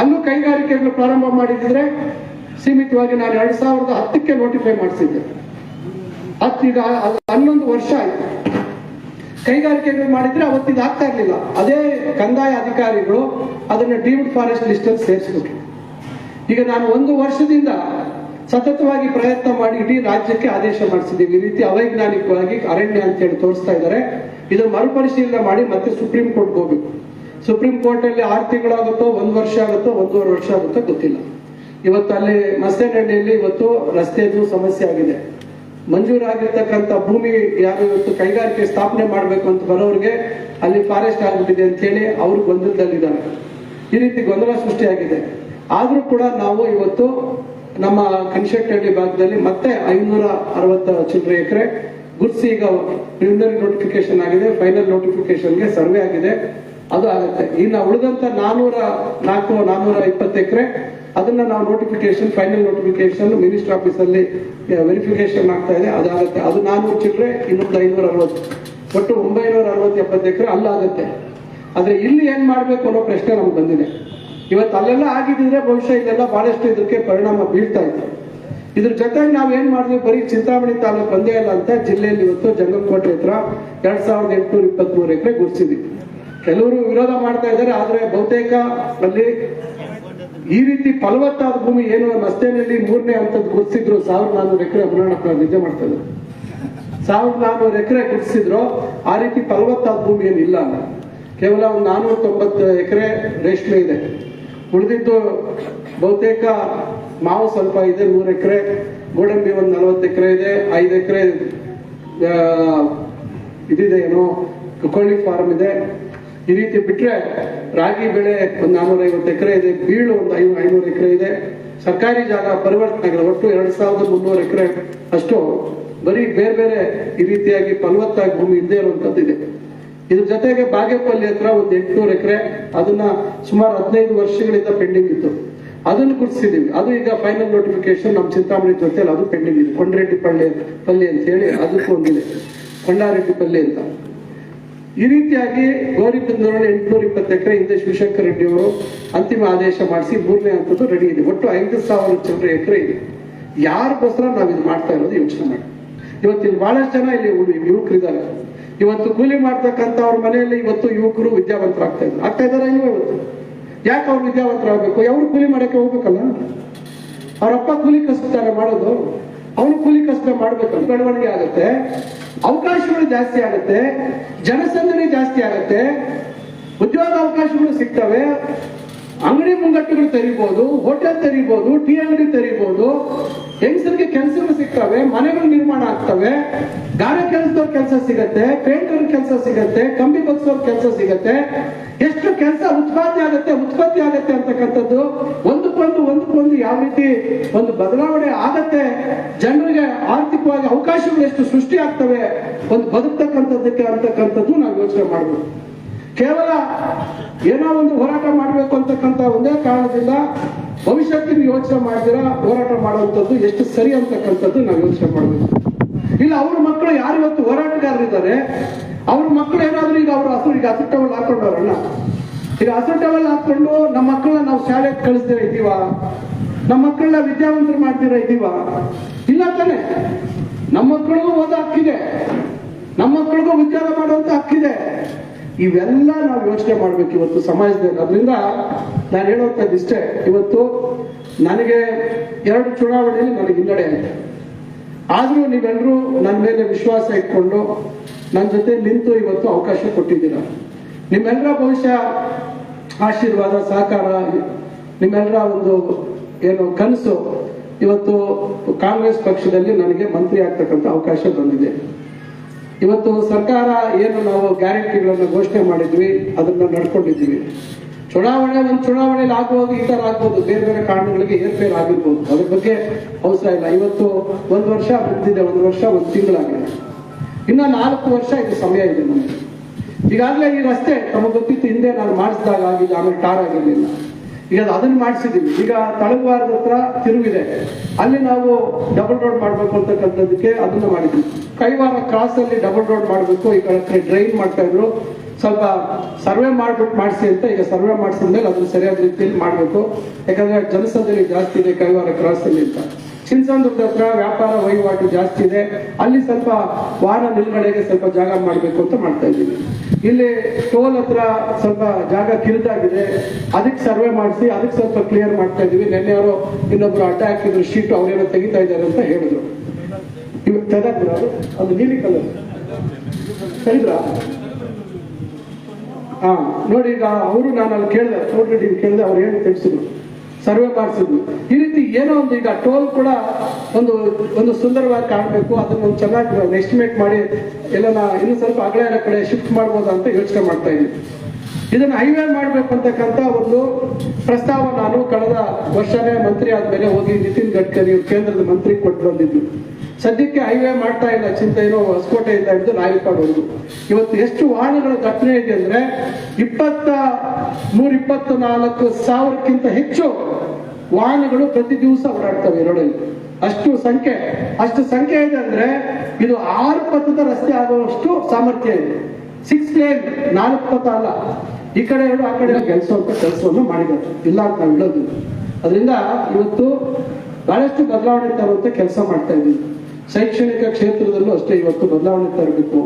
Speaker 1: ಅಲ್ಲೂ ಕೈಗಾರಿಕೆಗಳು ಪ್ರಾರಂಭ ಮಾಡಿದ್ರೆ ಸೀಮಿತವಾಗಿ ನಾನು 2010ಕ್ಕೆ ನೋಟಿಫೈ ಮಾಡಿಸಿದ್ದೆ. ಈಗ 11 ವರ್ಷ ಆಯ್ತು. ಕೈಗಾರಿಕೆಗಳು ಮಾಡಿದ್ರೆ ಅವತ್ತಿಗೆ ಆಗ್ತಾ ಇರ್ಲಿಲ್ಲ. ಅದೇ ಕಂದಾಯ ಅಧಿಕಾರಿಗಳು ಅದನ್ನ ಡೀಮ್ಡ್ ಫಾರೆಸ್ಟ್ ಲಿಸ್ಟ್ ಅಲ್ಲಿ ಸೇರಿಸ್ಬಿಟ್ರು. ಈಗ ನಾನು 1 ವರ್ಷದಿಂದ ಸತತವಾಗಿ ಪ್ರಯತ್ನ ಮಾಡಿ ಇಡೀ ರಾಜ್ಯಕ್ಕೆ ಆದೇಶ ಮಾಡಿಸಿದ್ದೀವಿ. ಈ ರೀತಿ ಅವೈಜ್ಞಾನಿಕವಾಗಿ ಅರಣ್ಯ ಅಂತ ಹೇಳಿ ತೋರಿಸ್ತಾ ಇದ್ದಾರೆ. ಇದನ್ನು ಮರುಪರಿಶೀಲನೆ ಮಾಡಿ ಮತ್ತೆ ಸುಪ್ರೀಂ ಕೋರ್ಟ್ ಹೋಗ್ಬೇಕು. ಸುಪ್ರೀಂ ಕೋರ್ಟ್ ಅಲ್ಲಿ 6 ತಿಂಗಳಾಗುತ್ತೋ, 1 ವರ್ಷ ಆಗುತ್ತೋ, 1.5 ವರ್ಷ ಆಗುತ್ತೋ ಗೊತ್ತಿಲ್ಲ. ಇವತ್ತು ಅಲ್ಲಿ ಮಸ್ತೇನಹಳ್ಳಿಯಲ್ಲಿ ಇವತ್ತು ರಸ್ತೆದು ಸಮಸ್ಯೆ ಆಗಿದೆ. ಮಂಜೂರಾಗಿರ್ತಕ್ಕಂಥ ಭೂಮಿ ಯಾರು ಇವತ್ತು ಕೈಗಾರಿಕೆ ಸ್ಥಾಪನೆ ಮಾಡಬೇಕು ಅಂತ ಬರೋರಿಗೆ ಅಲ್ಲಿ ಫಾರೆಸ್ಟ್ ಆಗ್ಬಿಟ್ಟಿದೆ ಅಂತ ಹೇಳಿ ಅವರು ಗೊಂದಲದಲ್ಲಿದ್ದಾರೆ. ಈ ರೀತಿ ಗೊಂದಲ ಸೃಷ್ಟಿಯಾಗಿದೆ. ಆದ್ರೂ ಕೂಡ ನಾವು ಇವತ್ತು ನಮ್ಮ ಕನ್ಸ್ಟ್ರಕ್ಟೆಡ್ ಭಾಗದಲ್ಲಿ ಮತ್ತೆ 560 ಚಿಲ್ಲರೆ ಎಕರೆ ಗುಡ್ಸಿ ಈಗ ಪ್ರಿಲಿಮಿನರಿ ನೋಟಿಫಿಕೇಶನ್ ಆಗಿದೆ, ಫೈನಲ್ ನೋಟಿಫಿಕೇಶನ್ಗೆ ಸರ್ವೆ ಆಗಿದೆ, ಅದು ಆಗುತ್ತೆ. ಇನ್ನು ಉಳಿದಂತ 420 ಎಕರೆ ಅದನ್ನ ನಾವು notification, final notification minister office ಅಲ್ಲಿ ವೆರಿಫಿಕೇಶನ್ ಆಗ್ತಾ ಇದೆ, ಅದಾಗುತ್ತೆ. ಅದು 400 ಚಿಲ್ಲರೆ, ಇನ್ನೊಂದು 560, ಒಟ್ಟು 960-70 ಎಕರೆ ಅಲ್ಲಾಗುತ್ತೆ. ಆದ್ರೆ ಇಲ್ಲಿ ಏನ್ ಮಾಡ್ಬೇಕು ಅನ್ನೋ ಪ್ರಶ್ನೆ ನಮ್ಗೆ ಬಂದಿದೆ. ಇವತ್ತು ಅಲ್ಲೆಲ್ಲ ಆಗಿದ್ರೆ ಬಹುಶಃ ಇದೆಲ್ಲ ಬಹಳಷ್ಟು ಇದಕ್ಕೆ ಪರಿಣಾಮ ಬೀಳ್ತಾ ಇತ್ತು. ಇದ್ರ ಜೊತೆಗೆ ನಾವ್ ಏನ್ ಮಾಡಿದ್ವಿ, ಬರೀ ಚಿಂತಾಮಣಿ ತಾಲೂಕು ಒಂದೇ ಅಲ್ಲ ಅಂತ ಜಿಲ್ಲೆಯಲ್ಲಿ ಇವತ್ತು ಜಂಗಮಕೋಟೆ ಹತ್ರ 2823 ಎಕರೆ ಗುರ್ಸಿದ್ವಿ. ಕೆಲವರು ವಿರೋಧ ಮಾಡ್ತಾ ಇದ್ದಾರೆ, ಆದ್ರೆ ಬಹುತೇಕ ಅಲ್ಲಿ ಈ ರೀತಿ ಫಲವತ್ತಾದ ಭೂಮಿ ಏನು ಮಸ್ತೇನಲ್ಲಿ 3ನೇ ಹಂತದ್ದು ಗುರ್ಸಿದ್ರು 1400 ಎಕರೆ ಅಭಿನಂದನ ನಿಜ ಮಾಡ್ತಾ ಇದ್ರು. 1400 ಎಕರೆ ಗುರ್ಸಿದ್ರು. ಆ ರೀತಿ ಫಲವತ್ತಾದ ಭೂಮಿ ಏನಿಲ್ಲ ಅಲ್ಲ. ಕೇವಲ ಒಂದು 490 ಎಕರೆ ರೇಷ್ಮೆ ಇದೆ. ಉಳಿದಿದ್ದು ಬಹುತೇಕ ಮಾವು ಸ್ವಲ್ಪ ಇದೆ 100 ಎಕರೆ, ಗೋಡಂಬಿ ಒಂದು 40 ಎಕರೆ ಇದೆ, 5 ಎಕರೆ ಇದಿದೆ ಏನೋ ಕೋಳಿ ಫಾರ್ಮ್ ಇದೆ. ಈ ರೀತಿ ಬಿಟ್ರೆ ರಾಗಿ ಬೆಳೆ ಒಂದು 450 ಎಕರೆ ಇದೆ, ಬೀಳು ಒಂದು 500 ಎಕರೆ ಇದೆ. ಸರ್ಕಾರಿ ಜಾಗ ಪರಿವರ್ತನೆ ಒಟ್ಟು 2300 ಎಕರೆ ಅಷ್ಟು ಬರೀ ಬೇರೆ ಬೇರೆ ಈ ರೀತಿಯಾಗಿ ಫಲವತ್ತಾಗಿ ಭೂಮಿ ಇಲ್ಲದೆ ಇರುವಂತದ್ದು ಇದೆ. ಇದ್ರ ಜೊತೆಗೆ ಬಾಗೇಪಲ್ಲಿ ಹತ್ರ ಒಂದು 800 ಎಕರೆ, ಅದನ್ನ ಸುಮಾರು 15 ವರ್ಷಗಳಿಂದ ಪೆಂಡಿಂಗ್ ಇತ್ತು, ಅದನ್ನು ಗುರುತಿಸಿದೀವಿ. ಅದು ಈಗ ಫೈನಲ್ ನೋಟಿಫಿಕೇಶನ್ ನಮ್ಮ ಚಿಂತಾಮಣಿ ಜೊತೆಲಿ ಅದು ಪೆಂಡಿಂಗ್ ಇದೆ. ಕೊಂಡರೆಡ್ಡಿಪಳ್ಳಿ ಅಂತ ಹೇಳಿ ಅದಕ್ಕೂ ಒಂದಿದೆ, ಕೊಂಡಾರೆಡ್ಡಿಪಲ್ಲಿ ಅಂತ. ಈ ರೀತಿಯಾಗಿ ಗೌರಿಬಿದನೂರಲ್ಲಿ 820 ಎಕರೆ ಹಿಂದೆ ಶಿವಶಂಕರ್ ರೆಡ್ಡಿ ಅವರು ಅಂತಿಮ ಆದೇಶ ಮಾಡಿಸಿ 3ನೇ ಹಂತದ್ದು ರೆಡಿ ಇದೆ. ಒಟ್ಟು 5000 ಚಿಲ್ಲರೆ ಎಕರೆ ಇದೆ. ಯಾರಿಗೋಸ್ಕರ ನಾವು ಇದು ಮಾಡ್ತಾ ಇರೋದು ಯೋಚನೆ ಮಾಡಿ. ಇವತ್ತು ಇಲ್ಲಿ ಬಹಳಷ್ಟು ಜನ ಇಲ್ಲಿ ಯುವಕರಿದ್ದಾರೆ. ಇವತ್ತು ಕೂಲಿ ಮಾಡ್ತಕ್ಕಂಥ ಅವ್ರ ಮನೆಯಲ್ಲಿ ಇವತ್ತು ಯುವಕರು ವಿದ್ಯಾವಂತರಾಗ್ತಾ ಇದ್ದಾರೆ ಇಲ್ವೋ? ಇವತ್ತು ಯಾಕೆ ಅವ್ರು ವಿದ್ಯಾವಂತರಾಗಬೇಕು? ಅವರು ಕೂಲಿ ಮಾಡಕ್ಕೆ ಹೋಗ್ಬೇಕಲ್ಲ. ಅವರಪ್ಪ ಕೂಲಿ ಕಸ್ತಾರೆ ಮಾಡೋದು, ಅವನು ಕೂಲಿ ಕಷ್ಟ ಮಾಡ್ಬೇಕಲ್ಲ. ಬೆಳವಣಿಗೆ ಆಗುತ್ತೆ, ಅವಕಾಶಗಳು ಜಾಸ್ತಿ ಆಗುತ್ತೆ, ಜನಸಂದಣಿ ಜಾಸ್ತಿ ಆಗುತ್ತೆ, ಉದ್ಯೋಗ ಅವಕಾಶಗಳು ಸಿಗ್ತವೆ, ಅಂಗಡಿ ಮುಂಗಟ್ಟುಗಳು ತೆರೀಬಹುದು, ಹೋಟೆಲ್ ತೆರೀಬಹುದು, ಟೀ ಅಂಗಡಿ ತೆರೀಬಹುದು, ಹೆಂಗಸರಿಗೆ ಕೆಲಸಗಳು ಸಿಗ್ತವೆ, ಮನೆಗಳು ನಿರ್ಮಾಣ ಆಗ್ತವೆ, ಗಾರೆ ಕೆಲಸದವ್ರ ಕೆಲಸ ಸಿಗತ್ತೆ, ಪೇಂಟರ್ ಕೆಲಸ ಸಿಗತ್ತೆ, ಕಂಬಿ ಬಗ್ಸೋರ್ ಕೆಲಸ ಸಿಗತ್ತೆ. ಎಷ್ಟು ಕೆಲಸ ಉತ್ಪತ್ತಿ ಆಗತ್ತೆ ಅಂತಕ್ಕಂಥದ್ದು ಒಂದಕ್ಕೊಂದು ಯಾವ ರೀತಿ ಒಂದು ಬದಲಾವಣೆ ಆಗತ್ತೆ, ಜನರಿಗೆ ಆರ್ಥಿಕವಾಗಿ ಅವಕಾಶಗಳು ಎಷ್ಟು ಸೃಷ್ಟಿ ಆಗ್ತವೆ ಒಂದು ಬದುಕ್ತಕ್ಕಂಥದ್ದಕ್ಕೆ ಅಂತಕ್ಕಂಥದ್ದು ನಾವು ಯೋಚನೆ ಮಾಡಬೇಕು. ಕೇವಲ ಏನೋ ಒಂದು ಹೋರಾಟ ಮಾಡಬೇಕು ಅಂತಕ್ಕಂಥ ಒಂದೇ ಕಾರಣದಿಂದ ಭವಿಷ್ಯಕ್ಕೆ ಯೋಚನೆ ಮಾಡಿದಿರ ಹೋರಾಟ ಮಾಡುವಂಥದ್ದು ಎಷ್ಟು ಸರಿ ಅಂತಕ್ಕಂಥದ್ದು ನಾವು ಯೋಚನೆ ಮಾಡಬೇಕು. ಇಲ್ಲ ಅವ್ರ ಮಕ್ಕಳು ಯಾರು ಇವತ್ತು ಹೋರಾಟಗಾರರಿದ್ದಾರೆ, ಅವ್ರ ಮಕ್ಕಳು ಏನಾದ್ರೂ ಈಗ ಈಗ ಹಸಿರು ಟವಲ್ ಹಾಕೊಂಡವ್ರಣ್ಣ, ಈಗ ಹಸಿರು ಟವಲ್ ಹಾಕೊಂಡು ನಮ್ಮ ಮಕ್ಕಳನ್ನ ನಾವು ಶಾಲೆಗೆ ಕಳಿಸ್ತೀರ ಇದೀವ? ನಮ್ಮ ಮಕ್ಕಳನ್ನ ವಿದ್ಯಾವಂತರು ಮಾಡ್ತೀರ ಇದೀವ? ಇಲ್ಲ ತಾನೆ. ನಮ್ಮ ಮಕ್ಕಳಿಗೂ ಓದೋ ಹಕ್ಕಿದೆ, ನಮ್ಮ ಮಕ್ಕಳಿಗೂ ಉದ್ಯೋಗ ಮಾಡುವಂತ ಹಕ್ಕಿದೆ. ಇವೆಲ್ಲ ನಾವು ಯೋಚನೆ ಮಾಡ್ಬೇಕು ಇವತ್ತು ಸಮಾಜದಲ್ಲಿ. ಅದರಿಂದ ನಾನು ಹೇಳುವಂಥದ್ದು ಇಷ್ಟೇ, ಇವತ್ತು ನನಗೆ 2 ಚುನಾವಣೆಯಲ್ಲಿ ನನಗೆ ಹಿನ್ನಡೆ ಆಗಿದೆ. ಆದ್ರೂ ನೀವೆಲ್ಲರೂ ನನ್ನ ಮೇಲೆ ವಿಶ್ವಾಸ ಇಟ್ಕೊಂಡು ನನ್ನ ಜೊತೆ ನಿಂತು ಇವತ್ತು ಅವಕಾಶ ಕೊಟ್ಟಿದ್ದೀರ. ನಿಮ್ಮೆಲ್ಲರ ಭವಿಷ್ಯ ಆಶೀರ್ವಾದ ಸಹಕಾರ, ನಿಮ್ಮೆಲ್ಲರ ಒಂದು ಏನು ಕನಸು ಇವತ್ತು ಕಾಂಗ್ರೆಸ್ ಪಕ್ಷದಲ್ಲಿ ನನಗೆ ಮಂತ್ರಿ ಆಗ್ತಕ್ಕಂಥ ಅವಕಾಶ ಬಂದಿದೆ. ಇವತ್ತು ಸರ್ಕಾರ ಏನು ನಾವು ಗ್ಯಾರಂಟಿಗಳನ್ನು ಘೋಷಣೆ ಮಾಡಿದ್ವಿ ಅದನ್ನ ನಡ್ಕೊಂಡಿದ್ವಿ. ಒಂದು ಚುನಾವಣೆಯಲ್ಲಿ ಆಗುವಾಗ ಈ ತರ ಆಗ್ಬೋದು, ಬೇರೆ ಬೇರೆ ಕಾರಣಗಳಿಗೆ ಏರ್ಪೇರ್ ಆಗಿರ್ಬೋದು, ಅದ್ರ ಬಗ್ಗೆ ಅವಸರ ಇಲ್ಲ. ಇವತ್ತು 1 ವರ್ಷ ಮುಗಿದಿದೆ, 1 ವರ್ಷ 1 ತಿಂಗಳಾಗಿದೆ, ಇನ್ನ 4 ವರ್ಷ ಇದು ಸಮಯ ಇದೆ ನಮಗೆ. ಈಗಾಗಲೇ ಈ ರಸ್ತೆ ತಮಗೆ ಗೊತ್ತಿತ್ತು, ಹಿಂದೆ ನಾನು ಮಾಡಿಸಿದಾಗ ಆಗಿದೆ, ಆಮೇಲೆ ಟಾರ್ ಆಗಿರ್ಲಿಲ್ಲ. ಈಗ ಅದನ್ನ ಮಾಡಿಸಿದೀವಿ. ಈಗ ತಳವಾರದ ಹತ್ರ ತಿರುವಿದೆ, ಅಲ್ಲಿ ನಾವು ಡಬಲ್ ರೋಡ್ ಮಾಡ್ಬೇಕು ಅಂತಕ್ಕಂಥದ್ದಕ್ಕೆ ಅದನ್ನ ಮಾಡಿದ್ವಿ. ಕೈವಾರ ಕ್ರಾಸ್ ಅಲ್ಲಿ ಡಬಲ್ ರೋಡ್ ಮಾಡಬೇಕು, ಈ ಕಡೆ ಡ್ರೈನ್ ಮಾಡ್ತಾ ಇದ್ರು, ಸ್ವಲ್ಪ ಸರ್ವೆ ಮಾಡ್ಬಿಟ್ಟು ಮಾಡಿಸಿ ಅಂತ. ಈಗ ಸರ್ವೆ ಮಾಡಿಸಿದ್ಮೇಲೆ ಅದನ್ನ ಸರಿಯಾದ ರೀತಿಯಲ್ಲಿ ಮಾಡಬೇಕು, ಯಾಕಂದ್ರೆ ಜನಸಂದಣಿ ಜಾಸ್ತಿ ಇದೆ ಕೈವಾರ ಕ್ರಾಸ್ ಅಲ್ಲಿ ಅಂತ. ಚಿನ್ಸಂದ್ರದ ಹತ್ರ ವ್ಯಾಪಾರ ವಹಿವಾಟು ಜಾಸ್ತಿ ಇದೆ, ಅಲ್ಲಿ ಸ್ವಲ್ಪ ವಾಹನ ನಿಲ್ಗಡೆಗೆ ಸ್ವಲ್ಪ ಜಾಗ ಮಾಡಬೇಕು ಅಂತ ಮಾಡ್ತಾ ಇದ್ದೀವಿ. ಇಲ್ಲಿ ಟೋಲ್ ಹತ್ರ ಸ್ವಲ್ಪ ಜಾಗ ಕಿರಿದಾಗಿದೆ, ಅದಕ್ಕೆ ಸರ್ವೆ ಮಾಡಿಸಿ ಅದಕ್ಕೆ ಸ್ವಲ್ಪ ಕ್ಲಿಯರ್ ಮಾಡ್ತಾ ಇದೀವಿ. ನೆನ್ನೆ ಯಾರೋ ಇನ್ನೊಬ್ರು ಅಡ್ಡ ಹಾಕಿದ್ರು ಶೀಟ್, ಅವ್ರೇನೋ ತೆಗಿತಾ ಇದ್ದಾರೆ ಅಂತ ಹೇಳಿದ್ರು. ಇವಾಗ ತೆಗೆದ್ರು, ಅದು ನೀಲಿ ಕಲರ್ ತೆಗೆದ್ರ? ಹಾ ನೋಡಿ, ಈಗ ಅವರು ನಾನು ಅಲ್ಲಿ ಕೇಳಿದೆ, ಕೇಳಿದೆ, ಅವ್ರು ಏನು ತೆಗೆಸಿದ್ರು, ಸರ್ವೆ ಮಾಡಿಸಿದ್ವಿ. ಈ ರೀತಿ ಏನೋ ಒಂದು ಈಗ ಟೋಲ್ ಕೂಡ ಒಂದು ಸುಂದರವಾಗಿ ಕಾಣಬೇಕು, ಅದನ್ನ ಒಂದು ಚೆನ್ನಾಗಿ ಎಸ್ಟಿಮೇಟ್ ಮಾಡಿ ಎಲ್ಲ ಇನ್ನು ಸ್ವಲ್ಪ ಅಗಲ ಕಡೆ ಶಿಫ್ಟ್ ಮಾಡ್ಬೋದಾ ಅಂತ ಯೋಚನೆ ಮಾಡ್ತಾ ಇದ್ದೀವಿ. ಇದನ್ನ ಹೈವೇ ಮಾಡ್ಬೇಕು ಅಂತಕ್ಕಂಥ ಒಂದು ಪ್ರಸ್ತಾವ ನಾನು ಕಳೆದ ವರ್ಷನೇ ಮಂತ್ರಿ ಆದ್ಮೇಲೆ ಹೋಗಿ ನಿತಿನ್ ಗಡ್ಕರಿ ಕೇಂದ್ರದ ಮಂತ್ರಿ ಕೊಟ್ಟು ಬಂದಿದ್ದು. ಸದ್ಯಕ್ಕೆ ಹೈವೇ ಮಾಡ್ತಾ ಇಲ್ಲ, ಚಿಂತೆ ಏನೋ ಹೊಸಕೋಟೆಯಿಂದ ಹಿಡಿದು ನಾಯಕವಾಡವರೆಗೂ. ಇವತ್ತು ಎಷ್ಟು ವಾಹನಗಳ ಘಟನೆ ಇದೆ ಅಂದ್ರೆ 24 ಸಾವಿರಕ್ಕಿಂತ ಹೆಚ್ಚು ವಾಹನಗಳು ಪ್ರತಿ ದಿವಸ ಓಡಾಡ್ತವೆ ರೋಡಲ್ಲಿ. ಅಷ್ಟು ಸಂಖ್ಯೆ ಇದೆ ಅಂದ್ರೆ ಇದು 6 ಪಥದ ರಸ್ತೆ ಆಗುವಷ್ಟು ಸಾಮರ್ಥ್ಯ ಇದೆ. 6 ಲೇನ್, 4 ಪಥ ಅಲ್ಲ. ಈ ಕಡೆ 2 ಆ ಕಡೆ ಕೆಲಸವನ್ನು ಮಾಡಿದ್ದಾರೆ, ಇಲ್ಲ ಅಂತ ನಾವು ಹೇಳೋದು. ಅದರಿಂದ ಇವತ್ತು ಬಹಳಷ್ಟು ಬದಲಾವಣೆ ತರುವಂತ ಕೆಲಸ ಮಾಡ್ತಾ ಇದ್ದೀವಿ. ಶೈಕ್ಷಣಿಕ ಕ್ಷೇತ್ರದಲ್ಲೂ ಅಷ್ಟೇ ಇವತ್ತು ಬದಲಾವಣೆ ತರಬೇಕು,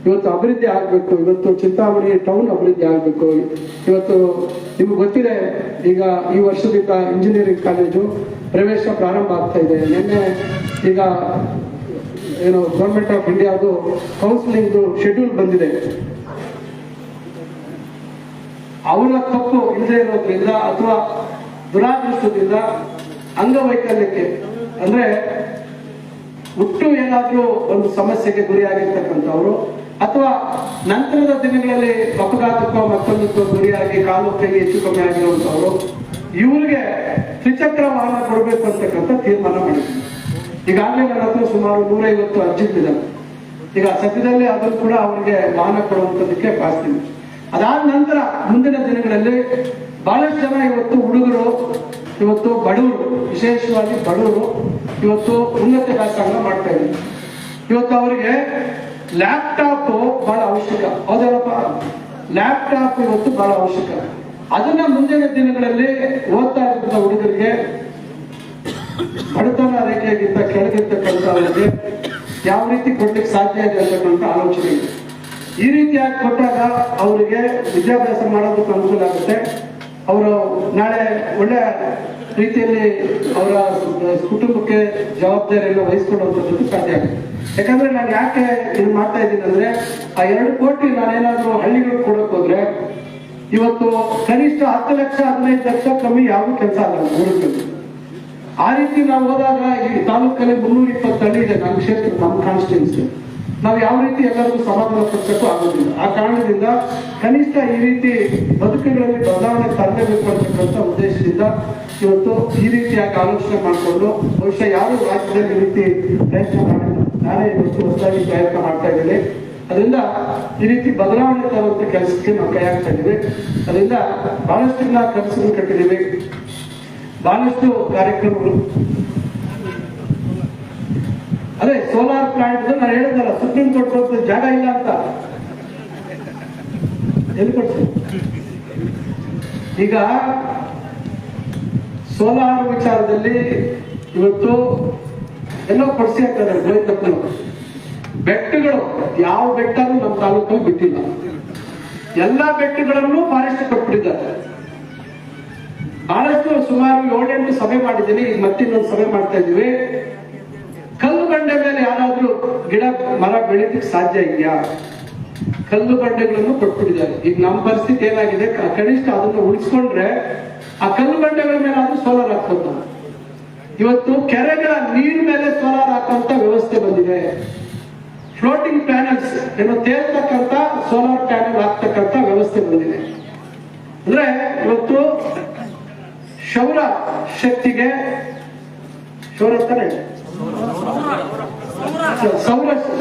Speaker 1: ಇವತ್ತು ಅಭಿವೃದ್ಧಿ ಆಗ್ಬೇಕು. ಇವತ್ತು ಚಿಂತಾಮಣಿ ಟೌನ್ ಅಭಿವೃದ್ಧಿ ಆಗ್ಬೇಕು. ಇವತ್ತು ನಿಮ್ಗೆ ಗೊತ್ತಿದೆ, ಈಗ ಈ ವರ್ಷದಿಂದ ಇಂಜಿನಿಯರಿಂಗ್ ಕಾಲೇಜು ಪ್ರವೇಶ ಪ್ರಾರಂಭ ಆಗ್ತಾ ಇದೆ. ನಿನ್ನೆ ಈಗ ಏನು ಗೌರ್ಮೆಂಟ್ ಆಫ್ ಇಂಡಿಯಾದು ಕೌನ್ಸಿಲಿಂಗ್ ಶೆಡ್ಯೂಲ್ ಬಂದಿದೆ. ಅವರ ತಪ್ಪು ಇಲ್ಲದೆ ಇರೋದ್ರಿಂದ ಅಥವಾ ದುರಾದೃಷ್ಟದಿಂದ ಅಂಗವೈಕಲ್ಯಕ್ಕೆ ಅಂದ್ರೆ ಹುಟ್ಟು ಏನಾದ್ರೂ ಒಂದು ಸಮಸ್ಯೆಗೆ ಗುರಿಯಾಗಿರ್ತಕ್ಕಂಥವ್ರು ಅಥವಾ ನಂತರದ ದಿನಗಳಲ್ಲಿ ಅಪಘಾತಕ್ಕೋ ಮತ್ತೊಂದಕ್ಕೋ ಗುರಿಯಾಗಿ ಕಾಲು ಕೈ ಹೆಚ್ಚು ಕಮ್ಮಿ ಆಗಿರುವಂತವ್ರು ಇವ್ರಿಗೆ ತ್ರಿಚಕ್ರ ವಾಹನ ಕೊಡಬೇಕು ಅಂತಕ್ಕಂಥ ತೀರ್ಮಾನ ಮಾಡಿದ್ವಿ. ಈಗಾಗಲೇ ನನ್ನ ಹತ್ರ ಸುಮಾರು 150 ಅರ್ಜಿಗಳಿದೆ. ಈಗ ಸದ್ಯದಲ್ಲಿ ಅದನ್ನು ಕೂಡ ಅವರಿಗೆ ವಾಹನ ಕೊಡುವಂಥದ್ದಕ್ಕೆ ಪಾಸ್ತೀನಿ. ಅದಾದ ನಂತರ ಮುಂದಿನ ದಿನಗಳಲ್ಲಿ ಬಹಳಷ್ಟು ಜನ ಇವತ್ತು ಹುಡುಗರು, ಇವತ್ತು ಬಡವರು, ವಿಶೇಷವಾಗಿ ಬಡವರು ಇವತ್ತು ಉನ್ನತ ವ್ಯಾಸಂಗ ಮಾಡ್ತಾ ಇದ್ದಾರೆ. ಇವತ್ತು ಅವರಿಗೆ ಲ್ಯಾಪ್ಟಾಪ್ ಬಹಳ ಅವಶ್ಯಕ. ಹೌದಲ್ಲಪ್ಪ? ಲ್ಯಾಪ್ಟಾಪ್ ಇವತ್ತು ಬಹಳ ಅವಶ್ಯಕ. ಅದನ್ನ ಮುಂದಿನ ದಿನಗಳಲ್ಲಿ ಓದ್ತಾ ಇದ್ದ ಹುಡುಗರಿಗೆ, ಬಡತನ ರೇಖೆಗಿಂತ ಕೆಳಗಿರ್ತಕ್ಕಂಥವರಿಗೆ ಯಾವ ರೀತಿ ಕೊಡ್ಲಿಕ್ಕೆ ಸಾಧ್ಯ ಇದೆ ಅಂತಕ್ಕಂಥ ಆಲೋಚನೆ ಇದೆ. ಈ ರೀತಿಯಾಗಿ ಕೊಟ್ಟಾಗ ಅವರಿಗೆ ವಿದ್ಯಾಭ್ಯಾಸ ಮಾಡೋದಕ್ಕೆ ಅನುಕೂಲ ಆಗುತ್ತೆ. ಅವರು ನಾಳೆ ಒಳ್ಳೆ ರೀತಿಯಲ್ಲಿ ಅವರ ಕುಟುಂಬಕ್ಕೆ ಜವಾಬ್ದಾರಿಯನ್ನು ವಹಿಸ್ಕೊಳ್ಳುವಂಥದ್ದು ಸಾಧ್ಯ ಆಗುತ್ತೆ. ಯಾಕಂದ್ರೆ ನಾನು ಯಾಕೆ ಇದು ಮಾಡ್ತಾ ಇದ್ದೀನಿ ಅಂದ್ರೆ, ಆ 2 ಕೋಟಿ ನಾನೇನಾದ್ರೂ ಹಳ್ಳಿಗಳಿಗೆ ಕೊಡಕ್ ಹೋದ್ರೆ ಇವತ್ತು ಕನಿಷ್ಠ 10 ಲಕ್ಷ 15 ಲಕ್ಷ ಕಮ್ಮಿ ಯಾವ್ದು ಕೆಲಸ ಆಗಲ್ಲ ಊರುಗಳಲ್ಲಿ. ಆ ರೀತಿ ನಾವು ಹೋದಾಗ ಈ ತಾಲೂಕಲ್ಲಿ 320 ಹಳ್ಳಿ ಇದೆ ನಮ್ಮ ಕ್ಷೇತ್ರ, ನಮ್ಮ ಕಾನ್ಸ್ಟಿಟ್ಯೂನ್ಸಿ. ನಾವು ಯಾವ ರೀತಿ ಎಲ್ಲರಿಗೂ ಸಮಾಧಾನ ಪಡಿಸಕ್ಕೂ ಆಗೋದಿಲ್ಲ. ಆ ಕಾರಣದಿಂದ ಕನಿಷ್ಠ ಈ ರೀತಿ ಬದುಕುಗಳಲ್ಲಿ ಬದಲಾವಣೆ ತರಲೇಬೇಕು ಅಂತಕ್ಕಂಥ ಉದ್ದೇಶದಿಂದ ಇವತ್ತು ಈ ರೀತಿಯಾಗಿ ಆಲೋಚನೆ ಮಾಡಿಕೊಂಡು, ಬಹುಶಃ ಯಾರು ರಾಜ್ಯದಲ್ಲಿ ಈ ರೀತಿ ಪ್ರಯತ್ನ ಮಾಡಿಲ್ಲ, ನಾನೇ ಇವತ್ತು ಹೊಸದಾಗಿ ಪ್ರಯತ್ನ ಮಾಡ್ತಾ ಇದ್ದೀನಿ. ಅದರಿಂದ ಈ ರೀತಿ ಬದಲಾವಣೆ ತರುವಂತ ಕೆಲಸಕ್ಕೆ ನಾವು ಕೈ ಹಾಕ್ತಾ ಇದ್ದೀವಿ. ಅದರಿಂದ ಬಹಳಷ್ಟು ಕನಸುಗಳು ಕಟ್ಟಿದ್ದೀವಿ, ಬಹಳಷ್ಟು ಕಾರ್ಯಕ್ರಮಗಳು. ಅದೇ ಸೋಲಾರ್ ಪ್ಲಾಂಟ್ ನಾನು ಹೇಳಿದಲ್ಲ, ಸುಪ್ರೀಂ ಕೋರ್ಟ್ ಹೋಗ್ತದೆ, ಜಾಗ ಇಲ್ಲ ಅಂತ ಎಲ್ಲಿ ಕೊಡ್ತೀವಿ? ಈಗ ಸೋಲಾರ್ ವಿಚಾರದಲ್ಲಿ ಇವತ್ತು ಎಲ್ಲೋ ಕೊಡ್ಸಿ ಆಗ್ತದೆ. ಗೋವಿಂದಪ್ಪನ ಬೆಟ್ಟಗಳು ಯಾವ ಬೆಟ್ಟನೂ ನಮ್ಮ ತಾಲೂಕಲ್ಲಿ ಬಿಟ್ಟಿಲ್ಲ. ಎಲ್ಲಾ ಬೆಟ್ಟಗಳನ್ನು ಫಾರೆಸ್ಟ್ ಕೊಟ್ಬಿಟ್ಟಿದ್ದಾರೆ. ಬಹಳಷ್ಟು ಸುಮಾರು 7-8 ಸಭೆ ಮಾಡಿದ್ದೀನಿ. ಈಗ ಮತ್ತಿನ್ನೊಂದು ಸಭೆ ಮಾಡ್ತಾ ಇದೀವಿ. ಕಲ್ಲು ಬಂಡೆ ಮೇಲೆ ಯಾರಾದ್ರೂ ಗಿಡ ಮರ ಬೆಳೀಲಿಕ್ಕೆ ಸಾಧ್ಯ ಇದೆಯಾ? ಕಲ್ಲು ಬಂಡೆಗಳನ್ನು ಕೊಟ್ಬಿಟ್ಟಿದ್ದಾರೆ. ಈಗ ನಮ್ಮ ಪರಿಸ್ಥಿತಿ ಏನಾಗಿದೆ, ಕನಿಷ್ಠ ಅದನ್ನು ಉಳಿಸ್ಕೊಂಡ್ರೆ ಆ ಕಲ್ಲು ಬಂಡೆಗಳ ಮೇಲೆ ಆದ್ರೂ ಸೋಲಾರ್ ಹಾಕ್ಬೋದು. ಇವತ್ತು ಕೆರೆಗಳ ನೀರ್ ಮೇಲೆ ಸೋಲಾರ್ ಹಾಕುವಂತ ವ್ಯವಸ್ಥೆ ಬಂದಿದೆ. ಫ್ಲೋಟಿಂಗ್ ಪ್ಯಾನಲ್ಸ್ ಏನೋ ತೇಲ್ತಕ್ಕಂತ ಸೋಲಾರ್ ಪ್ಯಾನಲ್ ಹಾಕ್ತಕ್ಕಂತ ವ್ಯವಸ್ಥೆ ಬಂದಿದೆ. ಅಂದ್ರೆ ಇವತ್ತು ಸೌರ ಶಕ್ತಿಗೆ, ಸೌರ ಅಂತಾನೆ,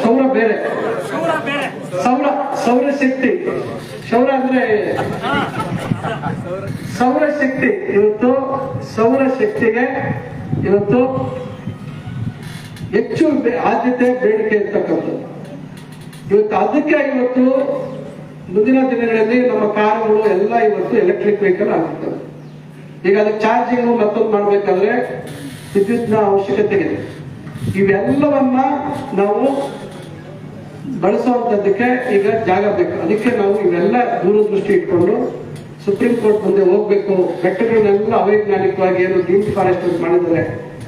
Speaker 1: ಸೌರ ಬೇರೆ, ಸೌರ ಶಕ್ತಿ, ಸೌರ ಅಂದ್ರೆ ಸೌರ ಶಕ್ತಿ. ಇವತ್ತು ಸೌರ ಶಕ್ತಿಗೆ ಇವತ್ತು ಹೆಚ್ಚು ಆದ್ಯತೆ, ಬೇಡಿಕೆ ಇರ್ತಕ್ಕಂಥದ್ದು. ಇವತ್ತು ಅದಕ್ಕೆ ಇವತ್ತು ಮುಂದಿನ ದಿನಗಳಲ್ಲಿ ನಮ್ಮ ಕಾರುಗಳು ಎಲ್ಲ ಇವತ್ತು ಎಲೆಕ್ಟ್ರಿಕ್ ವೆಹಿಕಲ್ ಆಗಿರ್ತವೆ. ಈಗ ಅದಕ್ಕೆ ಚಾರ್ಜಿಂಗ್ ಮತ್ತೊಂದು ಮಾಡ್ಬೇಕಾದ್ರೆ ವಿದ್ಯುತ್ನ ಅವಶ್ಯಕತೆ ಇದೆ. ಇವೆಲ್ಲವನ್ನ ನಾವು ಬಳಸುವಂತದ್ದಕ್ಕೆ ಈಗ ಜಾಗ ಬೇಕು. ಅದಕ್ಕೆ ನಾವು ಇವೆಲ್ಲ ದೂರದೃಷ್ಟಿ ಇಟ್ಕೊಂಡು ಸುಪ್ರೀಂ ಕೋರ್ಟ್ ಮುಂದೆ ಹೋಗ್ಬೇಕು. ಬೆಟ್ಟಗಳನ್ನೆಲ್ಲ ಅವೈಜ್ಞಾನಿಕವಾಗಿ ಏನು ಡೀಮ್ಡ್ ಫಾರೆಸ್ಟ್ ಮಾಡಿದರೆ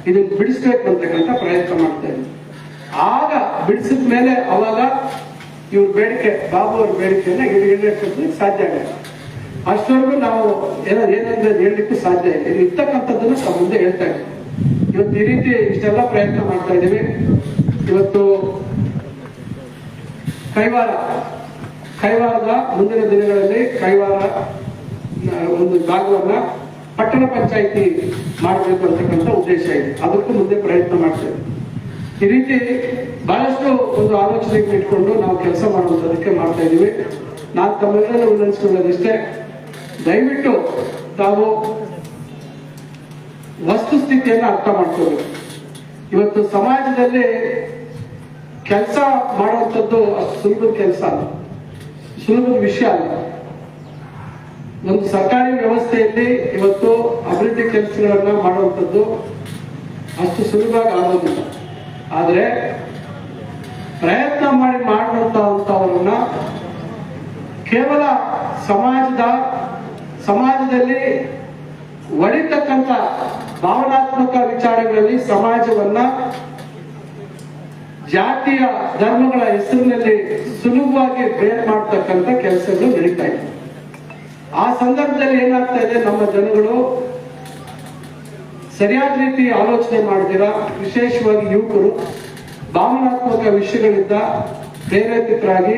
Speaker 1: ಇದನ್ನು ಬಿಡಿಸ್ಬೇಕು ಅಂತಕ್ಕಂಥ ಪ್ರಯತ್ನ ಮಾಡ್ತಾ ಇದ್ದೀವಿ. ಆಗ ಬಿಡಿಸಿದ ಮೇಲೆ ಅವಾಗ ಇವ್ರ ಬೇಡಿಕೆ, ಬಾಬು ಅವ್ರ ಬೇಡಿಕೆಯನ್ನ ಈಡೇರಿಸಲಿಕ್ಕೆ ಸಾಧ್ಯ ಆಗುತ್ತೆ. ಅಷ್ಟವರೆಗೂ ನಾವು ಏನಂದ್ರೆ ಹೇಳಲಿಕ್ಕೂ ಸಾಧ್ಯ ಇದೆ. ಇರ್ತಕ್ಕಂಥದ್ದನ್ನು ನಾವು ಮುಂದೆ ಹೇಳ್ತಾ ಇದ್ದೀವಿ. ಇವತ್ತು ಈ ರೀತಿ ಇಷ್ಟೆಲ್ಲ ಪ್ರಯತ್ನ ಮಾಡ್ತಾ ಇದ್ದೀವಿ. ಇವತ್ತು ಕೈವಾರದ ಮುಂದಿನ ದಿನಗಳಲ್ಲಿ ಕೈವಾರ ಒಂದು ಭಾಗವನ್ನ ಪಟ್ಟಣ ಪಂಚಾಯಿತಿ ಮಾಡಬೇಕು ಅಂತಕ್ಕಂಥ ಉದ್ದೇಶ ಇದೆ. ಅದಕ್ಕೂ ಮುಂದೆ ಪ್ರಯತ್ನ ಮಾಡ್ತೇವೆ. ಈ ರೀತಿ ಬಹಳಷ್ಟು ಒಂದು ಆಲೋಚನೆ ಇಟ್ಕೊಂಡು ನಾವು ಕೆಲಸ ಮಾಡುವಂಥದಕ್ಕೆ ಮಾಡ್ತಾ ಇದ್ದೀವಿ. ನಾನು ತಮ್ಮೆಲ್ಲರೂ ವಿನಂತಿಸಿಕೊಳ್ಳೋದಿಷ್ಟೇ, ದಯವಿಟ್ಟು ತಾವು ವಸ್ತುಸ್ಥಿತಿಯನ್ನು ಅರ್ಥ ಮಾಡ್ಕೋಬೇಕು. ಇವತ್ತು ಸಮಾಜದಲ್ಲಿ ಕೆಲಸ ಮಾಡುವಂಥದ್ದು ಅಷ್ಟು ಸುಲಭದ ಕೆಲಸ ಅಲ್ಲ, ಸುಲಭದ ವಿಷಯ ಅಲ್ಲ. ಒಂದು ಸರ್ಕಾರಿ ವ್ಯವಸ್ಥೆಯಲ್ಲಿ ಇವತ್ತು ಅಭಿವೃದ್ಧಿ ಕೆಲಸಗಳನ್ನ ಮಾಡುವಂಥದ್ದು ಅಷ್ಟು ಸುಲಭವಾಗಿ ಆಗೋದಿಲ್ಲ. ಆದರೆ ಪ್ರಯತ್ನ ಮಾಡಿ ಮಾಡುವಂತವರನ್ನ ಕೇವಲ ಸಮಾಜದಲ್ಲಿ ಒಳಿತಕ್ಕಂಥ ಭಾವನಾತ್ಮಕ ವಿಚಾರಗಳಲ್ಲಿ ಸಮಾಜವನ್ನ ಜಾತಿಯ ಧರ್ಮಗಳ ಹೆಸರಿನಲ್ಲಿ ಸುಲಭವಾಗಿ ಬೇರ್ ಮಾಡ್ತಕ್ಕಂಥ ಕೆಲಸಗಳು ನಡೀತಾ ಇದೆ. ಆ ಸಂದರ್ಭದಲ್ಲಿ ಏನಾಗ್ತಾ ಇದೆ, ನಮ್ಮ ಜನಗಳು ಸರಿಯಾದ ರೀತಿ ಆಲೋಚನೆ ಮಾಡಿದಿರ, ವಿಶೇಷವಾಗಿ ಯುವಕರು ಭಾವನಾತ್ಮಕ ವಿಷಯಗಳಿಂದ ಪ್ರೇರೇಪಿತರಾಗಿ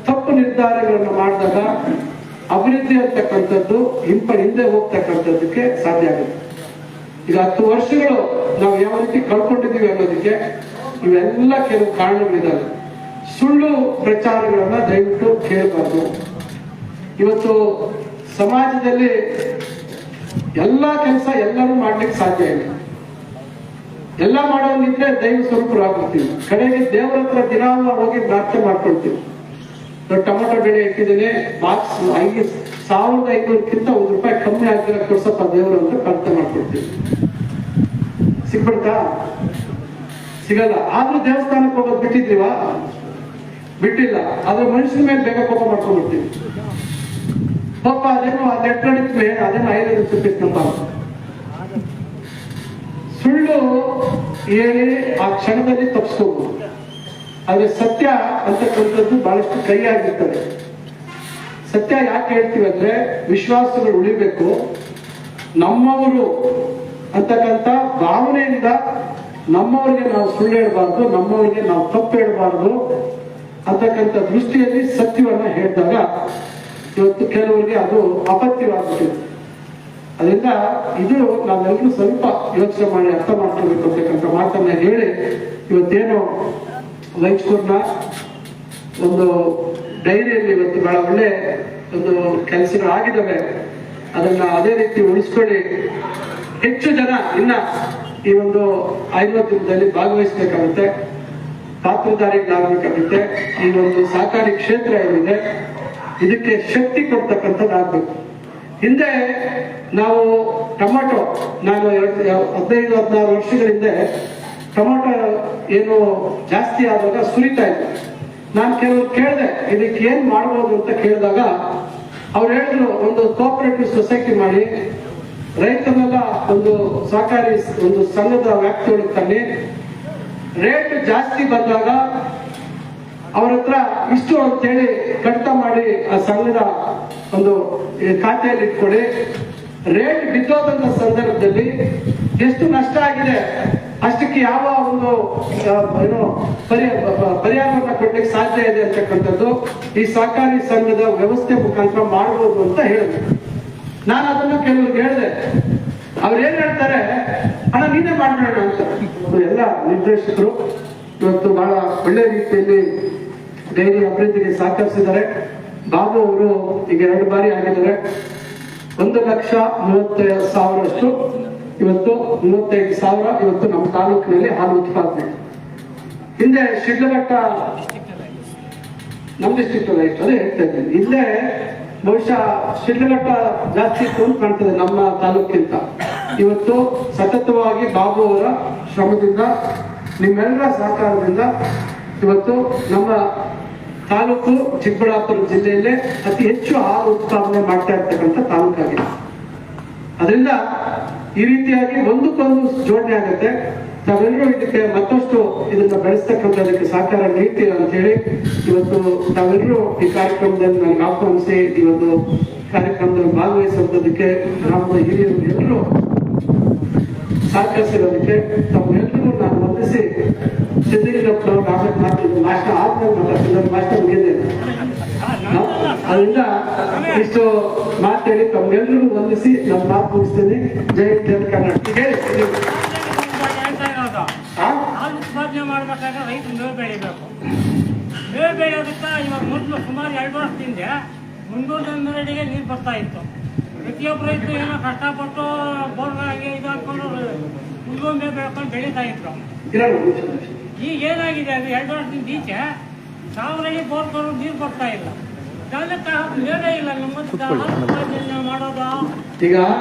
Speaker 1: ತಪ್ಪು ನಿರ್ಧಾರಗಳನ್ನು ಮಾಡಿದಾಗ ಅಭಿವೃದ್ಧಿ ಅಂತಕ್ಕಂಥದ್ದು ಹಿಂದೆ ಹೋಗ್ತಕ್ಕಂಥದ್ದಕ್ಕೆ ಸಾಧ್ಯ ಆಗುತ್ತೆ. ಈಗ 10 ವರ್ಷಗಳು ನಾವು ಯಾವ ರೀತಿ ಕಳ್ಕೊಂಡಿದ್ದೀವಿ ಅನ್ನೋದಕ್ಕೆ ಇವೆಲ್ಲ ಕೆಲವು ಕಾರಣಗಳಿದ್ದಾವೆ. ಸುಳ್ಳು ಪ್ರಚಾರಗಳನ್ನ ದಯವಿಟ್ಟು ಕೇಳಬಾರ್ದು. ಇವತ್ತು ಸಮಾಜದಲ್ಲಿ ಎಲ್ಲಾ ಕೆಲಸ ಎಲ್ಲರೂ ಮಾಡ್ಲಿಕ್ಕೆ ಸಾಧ್ಯ ಇಲ್ಲ. ಎಲ್ಲ ಮಾಡೋದಿದ್ರೆ ದೈವ ಸ್ವರೂಪರಾಗ್ಬಿಡ್ತೀವಿ. ಕಡೆಗೆ ದೇವರ ಹತ್ರ ದಿನಾಲ ಹೋಗಿ ಪ್ರಾರ್ಥನೆ ಮಾಡ್ಕೊಳ್ತೀವಿ. ಟೊಮೆಟೊ ಬೆಳೆ ಇಟ್ಟಿದ್ದೇನೆ, ಬಾಕ್ಸ್ 1500ಕ್ಕಿಂತ ₹1 ಕಮ್ಮಿ ಆಗಿರೋ ಕೊಡ್ಸಪ್ಪ ದೇವರು ಅಂತ ಪ್ರಾರ್ಥನೆ ಮಾಡ್ಕೊಳ್ತೀವಿ. ಸಿಗ್ಬಿಡ್ತಾ? ಸಿಗಲ್ಲ. ಆದ್ರೂ ದೇವಸ್ಥಾನಕ್ಕೆ ಹೋಗೋದು ಬಿಟ್ಟಿದ್ದೀವಾ? ಬಿಟ್ಟಿಲ್ಲ. ಆದ್ರೆ ಮನುಷ್ಯನ ಮೇಲೆ ಬೇಗ ಕೋಪ ಮಾಡ್ಕೊಂಡ್ಬಿಡ್ತೀವಿ. ಪಾಪ ಅದೇನೋ ನೆಟ್ಗಳಿದ್ವಿ, ಅದೇನೋ 500 ರೂಪಾಯಿ ನಂಬ ಸುಳ್ಳು ಹೇಳಿ ಆ ಕ್ಷಣದಲ್ಲಿ ತಪ್ಪಿಸ್ಕೋಬಹುದು. ಆದ್ರೆ ಸತ್ಯ ಅಂತಕ್ಕಂಥದ್ದು ಬಹಳಷ್ಟು ಕೈಯಾಗಿರ್ತದೆ. ಸತ್ಯ ಯಾಕೆ ಹೇಳ್ತೀವಿ ಅಂದ್ರೆ ವಿಶ್ವಾಸಗಳು ಉಳಿಬೇಕು. ನಮ್ಮವರು ಅಂತಕ್ಕಂಥ ಭಾವನೆಯಿಂದ ನಮ್ಮವರಿಗೆ ನಾವು ಸುಳ್ಳು ಹೇಳಬಾರ್ದು, ನಮ್ಮವರಿಗೆ ನಾವು ತಪ್ಪು ಹೇಳಬಾರ್ದು ಅಂತಕ್ಕಂಥ ದೃಷ್ಟಿಯಲ್ಲಿ ಸತ್ಯವನ್ನ ಹೇಳಿದಾಗ ಇವತ್ತು ಕೆಲವರಿಗೆ ಅದು ಅಪತ್ಯವಾಗ್ಬಿಟ್ಟಿದೆ. ಅದರಿಂದ ಇದು ನಾವೆಲ್ಲರೂ ಸ್ವಲ್ಪ ಯೋಚನೆ ಮಾಡಿ ಅರ್ಥ ಮಾಡ್ಕೊಳ್ಬೇಕು ಅಂತಕ್ಕಂಥ ಮಾತನ್ನ ಹೇಳಿ ಇವತ್ತೇನು ವೈಜ್ಕೂರ್ನ ಒಂದು ಡೈರಿಯಲ್ಲಿ ಇವತ್ತು ಬಹಳ ಒಳ್ಳೆ ಒಂದು ಕೆಲಸಗಳಾಗಿದ್ದಾವೆ. ಅದನ್ನ ಅದೇ ರೀತಿ ಉಳಿಸ್ಕೊಳ್ಳಿ. ಹೆಚ್ಚು ಜನ ಇನ್ನ ಈ ಒಂದು 50 ದಿನದಲ್ಲಿ ಭಾಗವಹಿಸಬೇಕಾಗುತ್ತೆ, ಪಾತ್ರಧಾರಿಗಳಾಗಬೇಕಾಗುತ್ತೆ. ಈ ಒಂದು ಸಹಕಾರಿ ಕ್ಷೇತ್ರ ಏನಿದೆ ಇದಕ್ಕೆ ಶಕ್ತಿ ಕೊಡ್ತಕ್ಕಂಥದ್ದಾಗಬೇಕು. ಹಿಂದೆ ನಾವು ಟೊಮಾಟೊ, ನಾನು 15-16 ವರ್ಷಗಳ ಹಿಂದೆ ಟೊಮಾಟೊ ಏನು ಜಾಸ್ತಿ ಆದಾಗ ಸುರಿತಾ ಇದ್ದೆ. ನಾನು ಕೆಲವರು ಕೇಳಿದೆ ಇದಕ್ಕೆ ಏನ್ ಮಾಡ್ಬೋದು ಅಂತ ಕೇಳಿದಾಗ ಅವ್ರು ಹೇಳಿದ್ರು, ಒಂದು ಕೋಆಪರೇಟಿವ್ ಸೊಸೈಟಿ ಮಾಡಿ ರೈತನೆಲ್ಲ ಒಂದು ಸಹಕಾರಿ ಒಂದು ಸಂಘದ ವ್ಯಾಪ್ತಿಯೊಳಗೆ ತನ್ನಿ, ರೇಟ್ ಜಾಸ್ತಿ ಬಂದಾಗ ಅವ್ರ ಹತ್ರ ಇಷ್ಟು ಅಂತೇಳಿ ಕಡಿತ ಮಾಡಿ ಆ ಸಂಘದ ಒಂದು ಖಾತೆಯಲ್ಲಿ ಇಟ್ಕೊಳ್ಳಿ. ರೇಟ್ ಬಿದ್ದೋದಂತ ಸಂದರ್ಭದಲ್ಲಿ ಎಷ್ಟು ನಷ್ಟ ಆಗಿದೆ ಅಷ್ಟಕ್ಕೆ ಯಾವ ಒಂದು ಏನು ಪರಿಹಾರವನ್ನು ಕೊಡ್ಲಿಕ್ಕೆ ಸಾಧ್ಯ ಇದೆ ಅಂತಕ್ಕಂಥದ್ದು ಈ ಸಹಕಾರಿ ಸಂಘದ ವ್ಯವಸ್ಥೆ ಮುಖಾಂತರ ಮಾಡಬಹುದು ಅಂತ ಹೇಳಿದ್ರು. ನಾನು ಅದನ್ನು ಕೆಲವ್ರಿಗೆ ಹೇಳಿದೆ. ಅವ್ರು ಏನ್ ಹೇಳ್ತಾರೆ, ಅಣ್ಣ ನೀನೇ ಮಾಡ್ಬೇಡ ಅಂತ. ಎಲ್ಲ ನಿರ್ದೇಶಕರು ಇವತ್ತು ಬಹಳ ಒಳ್ಳೆ ರೀತಿಯಲ್ಲಿ ಡೈರಿ ಅಭಿವೃದ್ಧಿಗೆ ಸಹಕರಿಸಿದ್ದಾರೆ. ಬಾಬು ಅವರು ಈಗ 2 ಬಾರಿ ಆಗಿದ್ದಾರೆ. 1,30,000 ಇವತ್ತು 35,000 ಇವತ್ತು ನಮ್ಮ ತಾಲೂಕಿನಲ್ಲಿ ಹಾಲು ಉತ್ಪಾದನೆ. ಹಿಂದೆ ಶಿಡ್ಲಘಟ್ಟ ನಮ್ಮ ಡಿಸ್ಟ್ರಿಕ್ಟ್ ಇಷ್ಟು ಅದೇ ಹೇಳ್ತಾ ಇದ್ದೀನಿ. ಹಿಂದೆ ಬಹುಶಃ ಶಿಡ್ಲಘಟ್ಟ ಜಾಸ್ತಿ ಇತ್ತು ಅಂತ ಕಾಣ್ತದೆ ನಮ್ಮ ತಾಲೂಕಿಂತ. ಇವತ್ತು ಸತತವಾಗಿ ಬಾಬು ಅವರ ಶ್ರಮದಿಂದ, ನಿಮ್ಮೆಲ್ಲರ ಸಹಕಾರದಿಂದ ಇವತ್ತು ನಮ್ಮ ತಾಲೂಕು ಚಿಕ್ಕಬಳ್ಳಾಪುರ ಜಿಲ್ಲೆಯಲ್ಲೇ ಅತಿ ಹೆಚ್ಚು ಹಾಲು ಉತ್ಪಾದನೆ ಮಾಡ್ತಾ ಇರ್ತಕ್ಕಂಥ ತಾಲೂಕಾಗಿದೆ. ಅದರಿಂದ ಈ ರೀತಿಯಾಗಿ ಒಂದಕ್ಕೊಂದು ಜೋಡಣೆ ಆಗುತ್ತೆ. ತಾವೆಲ್ಲರೂ ಇದಕ್ಕೆ ಮತ್ತಷ್ಟು ಇದನ್ನ ಬೆಳೆಸ್ತಕ್ಕಂಥದಕ್ಕೆ ಸಹಕಾರ ನೀಡ್ತೀರ ಅಂತ ಹೇಳಿ ಇವತ್ತು ತಾವೆಲ್ಲರೂ ಈ ಕಾರ್ಯಕ್ರಮದಲ್ಲಿ ನನಗೆ ಆಹ್ವಾನಿಸಿ ಈ ಒಂದು ಕಾರ್ಯಕ್ರಮದಲ್ಲಿ ಭಾಗವಹಿಸುವುದಕ್ಕೆ ಗ್ರಾಮದ ಹಿರಿಯರು ಎಲ್ಲರೂ ಸಹಕರಿಸಿರೋದಕ್ಕೆ ತಮ್ಮೆಲ್ಲರಿಗೂ ನಾನು ವಂದಿಸಿ ಸಿದ್ಧಲಿಂಗಪ್ಪನವ್ರು ನಾಷ್ಟ ಆದ್ಮೇಲೆ ನಾಷ್ಟ ಮುಗಿದಿದೆ. ಅದರಿಂದ ಇಷ್ಟು ಮಾತಾಡಿ ತಮ್ಮೆಲ್ಲರಿಗೂ ವಂದಿಸಿ ನಮ್ಮ ಮಾತು ಮುಗಿಸ್ತೀನಿ. ಜೈ ಕರ್ನಾಟಕ.
Speaker 2: ಹಾಲು ಉತ್ಪಾದನೆ ಮಾಡ್ಬೇಕಾದ್ರೆ ರೈತರು ಮೇವು ಬೆಳಿಬೇಕು. ಮೇವು ಬೆಳೆಯೋದಕ್ಕೆ ಇವಾಗ ಮೊದಲು ಸುಮಾರು 2 ವರ್ಷದಿಂದ ಮುಂದೂರು ಮೇರೆಡಿಗೆ ನೀರು ಬರ್ತಾ ಇತ್ತು. ಪ್ರತಿಯೊಬ್ಬ ರೈತರು ಏನೋ ಕಷ್ಟಪಟ್ಟು ಬೋರ್ಗಳಿಗೆ ಇದು ಹಾಕೊಂಡು ಹುಲ್ಲು ಮೇವು ಬೆಳ್ಕೊಂಡು ಬೆಳೀತಾ ಇದ್ರು. ಈಗ ಏನಾಗಿದೆ ಅಂದ್ರೆ 2 ವರ್ಷದಿಂದ ಈಚೆ ಸಾವಿರಗೆ ಬೋರ್ ಬರೋ ನೀರು ಬರ್ತಾ ಇಲ್ಲ. ಮೇವೇ ಇಲ್ಲ. ನಮ್ಮ ಮಾಡೋದು
Speaker 1: ಈಗ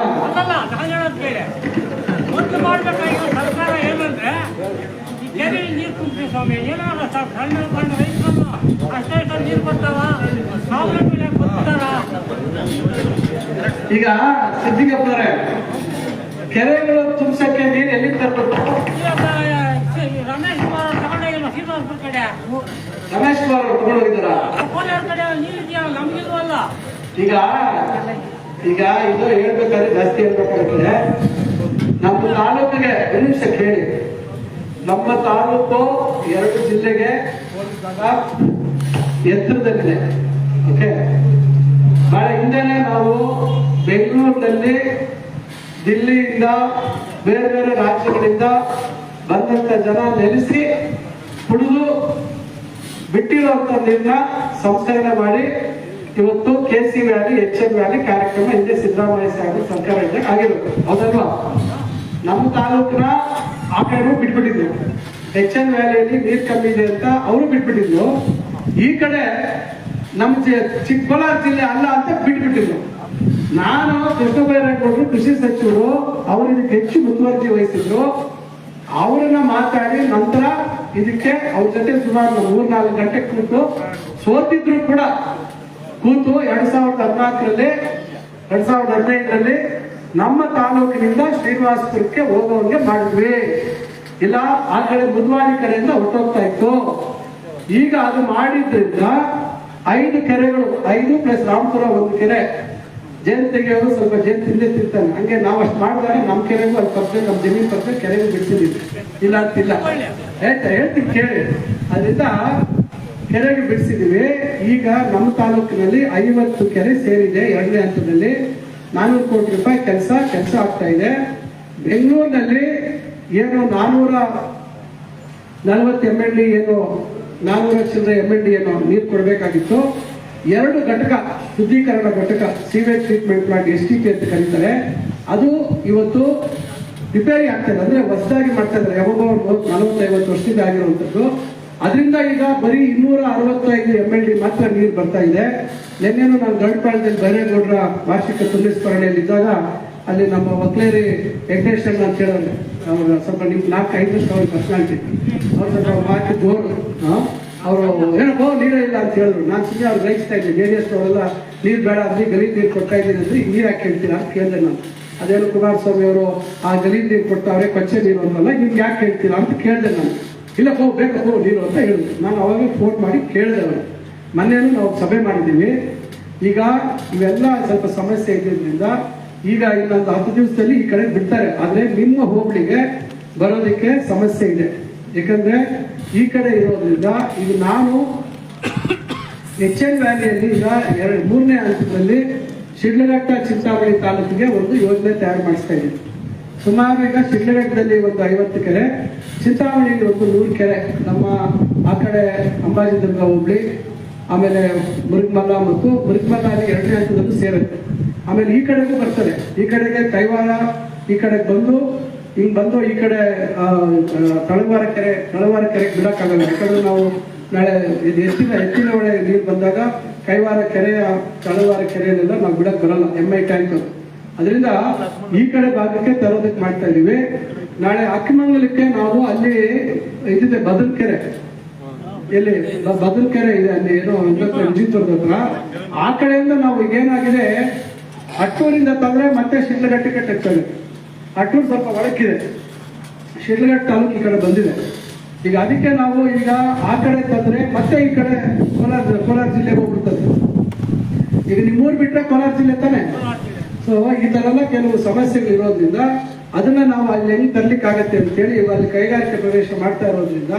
Speaker 2: ಅಲ್ಲಲ್ಲ, ನಾನು ಹೇಳೋದು ಬೇರೆ. ಮೊದಲು ಮಾಡ್ಬೇಕಾಗಿರೋ ಸರ್ಕಾರ ಏನಂದ್ರೆ ಈ ಕೆರೆಯಲ್ಲಿ ನೀರು ತುಂಬಿಸಿ ಸ್ವಾಮಿ, ಏನಾದ್ರು ಸಣ್ಣ ಸಣ್ಣ ರೈತರು ಅಷ್ಟೇ ನೀರು ಬರ್ತಾವ, ಸಾವಿರ ಬೆಳೆ ಬರ್ತಾರ.
Speaker 1: ಈಗ ಸಿದ್ದಿಗಪ್ಪನವರೇ, ಕೆರೆಗಳು ತುಂಬಿಸಕ್ಕೆ ನೀರು ಎಲ್ಲಿ ತರಬೇಕು?
Speaker 2: ರಮೇಶ್ ಕುಮಾರ್ ತಗೊಂಡೋಗಿಲ್ಲ ಶ್ರೀನಿವಾಸಪುರ ಕಡೆ.
Speaker 1: ರಮೇಶ್ ಕುಮಾರ್ ಅವರು ತಗೊಂಡೋಗಿದ್ದಾರ?
Speaker 2: ಕೋಲಾರ ಕಡೆ ನೀರು ಇದೆಯಲ್ಲ, ನಮ್ಗಿಲ್ವಲ್ಲ.
Speaker 1: ಈಗ ಇದು ಹೇಳ್ಬೇಕಾದ್ರೆ ಜಾಸ್ತಿ ಹೇಳ್ಬೇಕಾಗುತ್ತೆ. ನಮ್ಮ ತಾಲೂಕಿಗೆ ಒಂದು ನಿಮಿಷ ಕೇಳಿ, ನಮ್ಮ ತಾಲೂಕು 2 ಜಿಲ್ಲೆಗೆ ಒಂದು ಜಾಗ ಎತ್ತರದಲ್ಲಿದೆ. ಓಕೆ, ಬಹಳ ಹಿಂದೆನೆ ನಾವು ಬೆಂಗಳೂರಿನಲ್ಲಿ ದಿಲ್ಲಿಯಿಂದ ಬೇರೆ ಬೇರೆ ರಾಜ್ಯಗಳಿಂದ ಬಂದಂತ ಜನ ನೆಲೆಸಿ ಕುಡಿದು ಬಿಟ್ಟಿರುವಂತ ನೀರನ್ನ ಸಂಸ್ಕರಣೆ ಮಾಡಿ ಇವತ್ತು KC ವ್ಯಾಲಿ HM ವ್ಯಾಲಿ ಕಾರ್ಯಕ್ರಮ ಹಿಂದೆ ಸಿದ್ದರಾಮಯ್ಯ ಸಾಹೇಬ್ ಸರ್ಕಾರ ಆಗಿರುತ್ತೆ. ಹೌದಲ್ವಾ? ನಮ್ಮ ತಾಲೂಕಿನ ಆ ಕಡೆ ಬಿಟ್ಬಿಟ್ಟಿದ್ರು. HM ವ್ಯಾಲಿಯಲ್ಲಿ ನೀರು ಕಮ್ಮಿ ಇದೆ ಅಂತ ಅವರು ಬಿಟ್ಬಿಟ್ಟಿದ್ರು. ಈ ಕಡೆ ನಮ್ಮ ಚಿಕ್ಕಬಳ್ಳಾಪುರ ಜಿಲ್ಲೆ ಅಲ್ಲ ಅಂತ ಬಿಟ್ಬಿಟ್ಟಿದ್ರು. ನಾನು ಕೃಷ್ಣ ಬೈರೇಗೌಡರು ಕೃಷಿ ಸಚಿವರು, ಅವರು ಇದಕ್ಕೆ ಹೆಚ್ಚು ಮುತುವರ್ಜಿ ವಹಿಸಿದ್ರು. ಅವರನ್ನ ಮಾತಾಡಿ ನಂತರ ಇದಕ್ಕೆ ಅವ್ರ ಜೊತೆ ಸುಮಾರು 3-4 ಗಂಟೆ ಕೂತು ಸೋತಿದ್ರು ಕೂಡ ಕೂತು 2014ರಲ್ಲಿ 2015ರಲ್ಲಿ ನಮ್ಮ ತಾಲೂಕಿನಿಂದ ಶ್ರೀನಿವಾಸಪುರಕ್ಕೆ ಹೋಗೋವಂಗೆ ಮಾಡಿದ್ವಿ. ಇಲ್ಲ ಆ ಕಡೆ ಬುಧವಾರಿ ಕಡೆಯಿಂದ ಹೊರಟೋಗ್ತಾ ಇತ್ತು. ಈಗ ಅದು ಮಾಡಿದ್ರಿಂದ 5 ಕೆರೆಗಳು, 5 ಪ್ಲಸ್ ರಾಮಪುರ 1 ಕೆರೆ, ಜೇನು ತೆಗೆಯೋದು ಸ್ವಲ್ಪ ಜೇನು ತಿಂದೇ ತಿಂತಾನೆ. ಹಂಗೆ ನಾವು ಅಷ್ಟು ಮಾಡಿದಾಗ ನಮ್ಮ ಕೆರೆಗೂ ಅಲ್ಲಿ ಪರ್ಸೆಂಟ್, ನಮ್ಮ ಜಮೀನು ಪರ್ಸೆಂಟ್ ಕೆರೆಗೂ ಬಿಡಿಸಿದ್ದೀವಿ. ಇಲ್ಲ ಅಂತಿಲ್ಲ, ಹೇಳ್ತೀನಿ ಕೇಳಿ. ಅದರಿಂದ ಕೆರೆಗೆ ಬಿಡಿಸಿದೀವಿ. ಈಗ ನಮ್ಮ ತಾಲೂಕಿನಲ್ಲಿ 50 ಕೆರೆ ಸೇರಿದೆ. 2ನೇ ಹಂತದಲ್ಲಿ 400 ಕೋಟಿ ರೂಪಾಯಿ ಕೆಲಸ ಆಗ್ತಾ ಇದೆ. ಬೆಂಗಳೂರಿನಲ್ಲಿ ಏನು 440 MLD ಏನು 400 ಚಿಲ್ಲರೆ MLD ಏನು ನೀರು ಕೊಡಬೇಕಾಗಿತ್ತು. 2 ಘಟಕ ಶುದ್ಧೀಕರಣ ಘಟಕ, ಸೀವೇಜ್ ಟ್ರೀಟ್ಮೆಂಟ್ ಪ್ಲಾಂಟ್ STP ಅಂತ ಕರೀತಾರೆ. ಅದು ಇವತ್ತು ರಿಪೇರಿ ಆಗ್ತಾ ಇದೆ, ಅಂದ್ರೆ ಹೊಸದಾಗಿ ಮಾಡ್ತಾ ಇದ್ದಾರೆ. ಯಾವಾಗ 40-50 ವರ್ಷದಿಂದ ಆಗಿರುವಂತದ್ದು. ಅದರಿಂದ ಈಗ ಬರೀ 265 MLD ಮಾತ್ರ ನೀರು ಬರ್ತಾ ಇದೆ. ನಿನ್ನೇನು ನಾನು ಗಂಟಪಾಳ್ಯದಲ್ಲಿ ಬೈರೇಗೌಡರ ವಾರ್ಷಿಕ ಪುಣ್ಯಸ್ಮರಣೆಯಲ್ಲಿ ಇದ್ದಾಗ ಅಲ್ಲಿ ನಮ್ಮ ಒಕ್ಲೇರಿ ವೆಂಕಟೇಶ್ವರ ಅಂತ ಹೇಳಿದ್ರೆ ಅವ್ರ ಸ್ವಲ್ಪ ನಿಮ್ಗೆ 4-5 ವರ್ಷ ಅವ್ರ ಪರ್ಸನಾಲಿಟಿ, ಅವ್ರ ಸ್ವಲ್ಪ ಮಾತು ಜೋರು. ಅವರು ಏನಪ್ಪೋ ನೀರೇ ಇಲ್ಲ ಅಂತ ಹೇಳಿದ್ರು. ನಾನು ಸುಮ್ಮನೆ ಅವ್ರು ಗ್ರಹಿಸ್ತಾ ಇದ್ದೆ, JDS ಅವರೆಲ್ಲ ನೀರು ಬೇಡ ಅಂದ್ರೆ ಗಲೀಜ್ ನೀರು ಕೊಡ್ತಾ ಇದ್ದೀನಿ ಅಂದ್ರೆ ನೀರು ಯಾಕೆ ಹೇಳ್ತೀರಾ ಅಂತ ಕೇಳಿದೆ ನಾನು. ಅದೇನು ಕುಮಾರಸ್ವಾಮಿ ಅವರು ಆ ಗಲೀಜ್ ನೀರು ಕೊಡ್ತಾವ್ರೆ, ಕೊಚ್ಚೆ ನೀರು ಅಂತಲ್ಲ, ನಿಮ್ಗೆ ಯಾಕೆ ಹೇಳ್ತೀರಾ ಅಂತ ಕೇಳಿದೆ ನಾನು. ಇಲ್ಲ ಬೇಕಪ್ಪ ನೀರು ಅಂತ ಹೇಳಿದ್ರು. ನಾನು ಅವಾಗ ಫೋನ್ ಮಾಡಿ ಕೇಳಿದೆ ಅವರು. ಮೊನ್ನೆನೂ ನಾವು ಸಭೆ ಮಾಡಿದ್ದೀವಿ. ಈಗ ಇವೆಲ್ಲ ಸ್ವಲ್ಪ ಸಮಸ್ಯೆ ಇದ್ದಿದ್ದರಿಂದ ಈಗ ಇನ್ನೊಂದು 10 ದಿವಸದಲ್ಲಿ ಈ ಕಡೆ ಬಿಡ್ತಾರೆ. ಆದ್ರೆ ನಿಮ್ಮ ಹೋಬಳಿಗೆ ಬರೋದಕ್ಕೆ ಸಮಸ್ಯೆ ಇದೆ. ಯಾಕಂದ್ರೆ ಈ ಕಡೆ ಇರೋದ್ರಿಂದ ಈಗ ನಾನು HM ವ್ಯಾಲಿಯಲ್ಲಿ ಈಗ 3ನೇ ಹಂತದಲ್ಲಿ ಶಿಡ್ಲಘಟ್ಟ ಚಿಂತಾಮಣಿ ತಾಲೂಕಿಗೆ ಒಂದು ಯೋಜನೆ ತಯಾರು ಮಾಡಿಸ್ತಾ ಇದ್ದೀವಿ. ಸುಮಾರು ಈಗ ಶಿಡ್ಲಘಟ್ಟದಲ್ಲಿ ಒಂದು 50 ಕೆರೆ, ಚಿಂತಾಮಣಿಯಲ್ಲಿ ಒಂದು 100 ಕೆರೆ, ನಮ್ಮ ಆ ಕಡೆ ಅಂಬಾಜಿದುರ್ಗ ಹೋಬಳಿ, ಆಮೇಲೆ ಮುರುಗಮಲ್ಲ ಮತ್ತು ಮುರುಗಮಲ್ಲ ಅಲ್ಲಿ 2ನೇ ಹಂತದಲ್ಲೂ ಸೇರುತ್ತೆ. ಆಮೇಲೆ ಈ ಕಡೆಗೂ ಬರ್ತದೆ. ಈ ಕಡೆಗೆ ಕೈವಾರ ಈ ಕಡೆಗೆ ಬಂದು ಹಿಂಗ್ ಬಂದು ಈ ಕಡೆ ತಳವಾರ ಕೆರೆಗೆ ಬಿಡಕ್ಕಾಗಲ್ಲ. ಯಾಕಂದ್ರೆ ನಾವು ನಾಳೆ ಇದು ಎತ್ತಿನ ಹೊಳೆ ನೀರು ಬಂದಾಗ ಕೈವಾರ ಕೆರೆಯ ತಳವಾರ ಕೆರೆಯಲ್ಲೆಲ್ಲ ನಾವು ಬಿಡಕ್ ಬರಲ್ಲ, MI ಟ್ಯಾಂಕ್. ಅದರಿಂದ ಈ ಕಡೆ ಭಾಗಕ್ಕೆ ತರೋದಕ್ಕೆ ಮಾಡ್ತಾ ಇದೀವಿ. ನಾಳೆ ಅಕ್ಕಿಮಂಗಲಕ್ಕೆ ನಾವು ಅಲ್ಲಿ ಇದಿದೆ ಬದಲ್ಕೆರೆ, ಎಲ್ಲಿ ಬದಲ್ಕೆರೆ ಇದೆ ಅಲ್ಲಿ ಏನೋ ವಿಜಿತ್ವರದ ಹತ್ರ. ಆ ಕಡೆಯಿಂದ ನಾವು ಈಗೇನಾಗಿದೆ ಅಟ್ಟೂರಿಂದ ತಂದ್ರೆ ಮತ್ತೆ ಶಿಡ್ಲಘಟ್ಟಕ್ಕೆ ಟಚ್ ಆಗುತ್ತೆ. ಅಟ್ಟೂರು ಸ್ವಲ್ಪ ಒಳಕ್ಕಿದೆ, ಶಿಡ್ಲಘಟ್ಟ ತಾಲೂಕು ಈ ಕಡೆ ಬಂದಿದೆ. ಈಗ ಅದಕ್ಕೆ ನಾವು ಈಗ ಆ ಕಡೆ ತಂದ್ರೆ ಮತ್ತೆ ಈ ಕಡೆ ಕೋಲಾರ ಜಿಲ್ಲೆಗೆ ಹೋಗ್ಬಿಡ್ತದೆ. ಈಗ ನಿಮ್ಮೂರು ಬಿಟ್ರೆ ಕೋಲಾರ ಜಿಲ್ಲೆ ತಾನೆ. ಸೊ ಈ ತರ ಎಲ್ಲ ಕೆಲವು ಸಮಸ್ಯೆಗಳು ಇರೋದ್ರಿಂದ ಅದನ್ನ ನಾವು ಅಲ್ಲಿ ಹೆಂಗ್ ತರ್ಲಿಕ್ಕಾಗತ್ತೆ ಅಂತೇಳಿ ಅಲ್ಲಿ ಕೈಗಾರಿಕೆ ಪ್ರವೇಶ ಮಾಡ್ತಾ ಇರೋದ್ರಿಂದ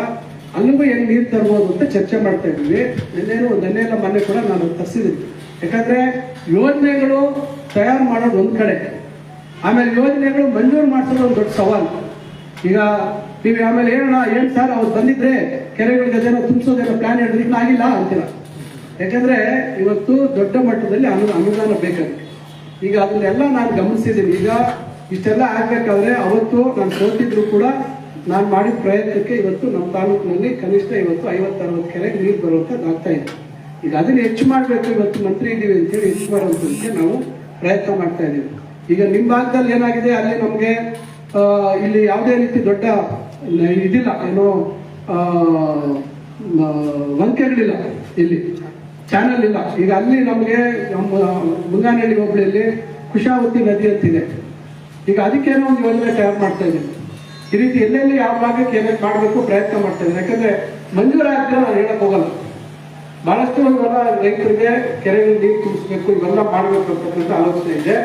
Speaker 1: ಅಲ್ಲಿಗೂ ಹೆಂಗ್ ನೀರು ತರ್ಬೋದು ಅಂತ ಚರ್ಚೆ ಮಾಡ್ತಾ ಇದ್ವಿ. ನೆನ್ನೆಲ್ಲ ಮೊನ್ನೆ ಕೂಡ ನಾನು ತರಿಸಿದ್ದೀನಿ. ಯಾಕಂದ್ರೆ ಯೋಜನೆಗಳು ತಯಾರು ಮಾಡೋದು ಒಂದ್ ಕಡೆ, ಆಮೇಲೆ ಯೋಜನೆಗಳು ಮಂಜೂರು ಮಾಡಿಸೋದು ಒಂದು ದೊಡ್ಡ ಸವಾಲು. ಈಗ ನೀವು ಆಮೇಲೆ ಹೇಳೋಣ ಏನ್ ಸರ್ ಅವ್ರು ಬಂದಿದ್ರೆ ಕೆರೆಗಳಿಗೆ ಅದೇನೋ ತುಂಬಿಸೋದೇನೋ ಪ್ಲಾನ್ ಹೇಳಿದ್ರೆ ಆಗಿಲ್ಲ ಅಂತೀರ. ಯಾಕಂದ್ರೆ ಇವತ್ತು ದೊಡ್ಡ ಮಟ್ಟದಲ್ಲಿ ಅನುದಾನ ಬೇಕಾಗುತ್ತೆ. ಈಗ ಅದನ್ನೆಲ್ಲ ನಾನು ಗಮನಿಸಿದ್ದೀನಿ. ಈಗ ಇಷ್ಟೆಲ್ಲ ಆಗ್ಬೇಕಾದ್ರೆ ಅವತ್ತು ನಾನು ಸೋತಿದ್ರು ಕೂಡ ನಾನು ಮಾಡಿದ ಪ್ರಯತ್ನಕ್ಕೆ ಇವತ್ತು ನಮ್ಮ ತಾಲೂಕಿನಲ್ಲಿ ಕನಿಷ್ಠ ಇವತ್ತು 50-60 ಕೆರೆಗೆ ನೀರು ಬರುವಂತದ್ದು ಆಗ್ತಾ ಇದೆ. ಈಗ ಅದನ್ನ ಹೆಚ್ಚು ಮಾಡಬೇಕು. ಇವತ್ತು ಮಂತ್ರಿ ಇದ್ದೀವಿ ಅಂತೇಳಿ ಹೆಚ್ಚು ಮಾಡುವಂತಕ್ಕೆ ನಾವು ಪ್ರಯತ್ನ ಮಾಡ್ತಾ ಇದ್ದೀವಿ. ಈಗ ನಿಮ್ಮ ಭಾಗದಲ್ಲಿ ಏನಾಗಿದೆ, ಅಲ್ಲಿ ನಮ್ಗೆ ಇಲ್ಲಿ ಯಾವುದೇ ರೀತಿ ದೊಡ್ಡ ಇದಿಲ್ಲ, ಏನೋ ವಂಕೆಗಳಿಲ್ಲ, ಇಲ್ಲಿ ಚಾನಲ್ ಇಲ್ಲ. ಈಗ ಅಲ್ಲಿ ನಮ್ಗೆ ನಮ್ಮ ಮುಂಗಾನಹಳ್ಳಿ ಹೋಬಳಿಯಲ್ಲಿ ಕುಶಾವತಿ ನದಿ ಅಂತಿದೆ. ಈಗ ಅದಕ್ಕೇನೋ ಒಂದು ಯೋಜನೆ ತಯಾರು ಮಾಡ್ತಾ ಇದ್ದೀವಿ. ಈ ರೀತಿ ಎಲ್ಲೆಲ್ಲಿ ಯಾವ ಭಾಗಕ್ಕೆ ಏನೇನು ಮಾಡಬೇಕು ಪ್ರಯತ್ನ ಮಾಡ್ತಾ ಇದ್ದೀನಿ. ಯಾಕಂದ್ರೆ ಮಂಜೂರಾಗಿದ್ರೆ ನಾನು ಹೇಳಕ್ ಹೋಗಲ್ಲ. ಬಹಳಷ್ಟು ಇವೆಲ್ಲ ರೈತರಿಗೆ ಕೆರೆಗೆ ನೀರು ತುಂಬಿಸ್ಬೇಕು, ಇವೆಲ್ಲ ಮಾಡಬೇಕು ಅಂತಕ್ಕಂಥ ಆಲೋಚನೆ ಇದೆ.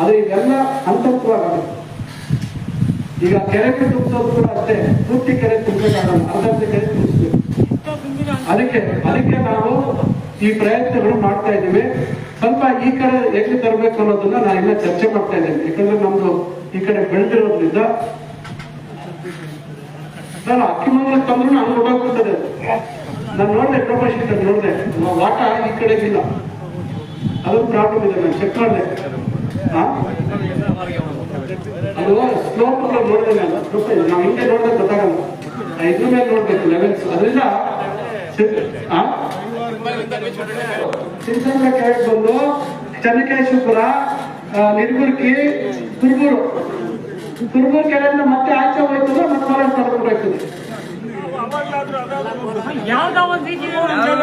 Speaker 1: ಆದ್ರೆ ಇದೆಲ್ಲ ಹಂತವಾಗಿ ಈಗ ಕೆರೆಗೆ ತುಂಬಿಸೋದು ಕೂಡ ಅಷ್ಟೇ, ಪೂರ್ತಿ ಕೆರೆ ತುಂಬಬೇಕಾಗಲ್ಲ, ಅರ್ಧರ್ಧ ಕೆರೆ ತುಂಬಿಸ್ಬೇಕು. ಅದಕ್ಕೆ ನಾವು ಈ ಪ್ರಯತ್ನಗಳು ಮಾಡ್ತಾ ಇದ್ದೀವಿ. ಸ್ವಲ್ಪ ಈ ಕಡೆ ಹೆಂಗೆ ತರಬೇಕು ಅನ್ನೋದನ್ನ ನಾನು ಇನ್ನ ಚರ್ಚೆ ಮಾಡ್ತಾ ಇದ್ದೇನೆ. ಯಾಕಂದ್ರೆ ನಮ್ದು ಈ ಕಡೆ ಬೆಳೆದಿರೋದ್ರಿಂದ ನಾನು ಅಕ್ಕಿಮಂಗ್ಲ ತಂದ್ರು ನಾನು ಹೊಡೋಗ್ಬಿಡ್ತದೆ. ನಾನು ನೋಡಿದೆ ಪ್ರೊಫೆಷನ್ ನೋಡಿದೆ, ವಾಟ ಈ ಕಡೆಗಿಲ್ಲ, ಅದೊಂದು ಪ್ರಾಬ್ಲಮ್ ಇದೆ. ನಾನು ಚೆಕ್ ಮಾಡಿದೆ, ಅದು ಸ್ಲೋಪ್ ನೋಡಿದೆ ನಾನು. ನಾವು ಹಿಂಗೆ ನೋಡಿದ್ರೆ ಗೊತ್ತಾಗಲ್ಲ, ಇದ್ರ ಮೇಲೆ ನೋಡ್ಬೇಕು ಲೆವೆಲ್ಸ್. ಅದರಿಂದ ಸಿಂಚನ ಕೆರೆಗೆ ಬಂದು ಚನ್ನಕೇಶವಪುರ, ನಿರ್ಗುರ್ಕಿ, ತುರ್ಗೂರು ಕೆರೆಯಿಂದ ಮತ್ತೆ ಆಚೆ ಹೋಯ್ತದೆ, ಮತ್ತೆ ತರಬೇಕು.
Speaker 2: ಯಾವ್ದೋ ಒಂದು ರೀತಿ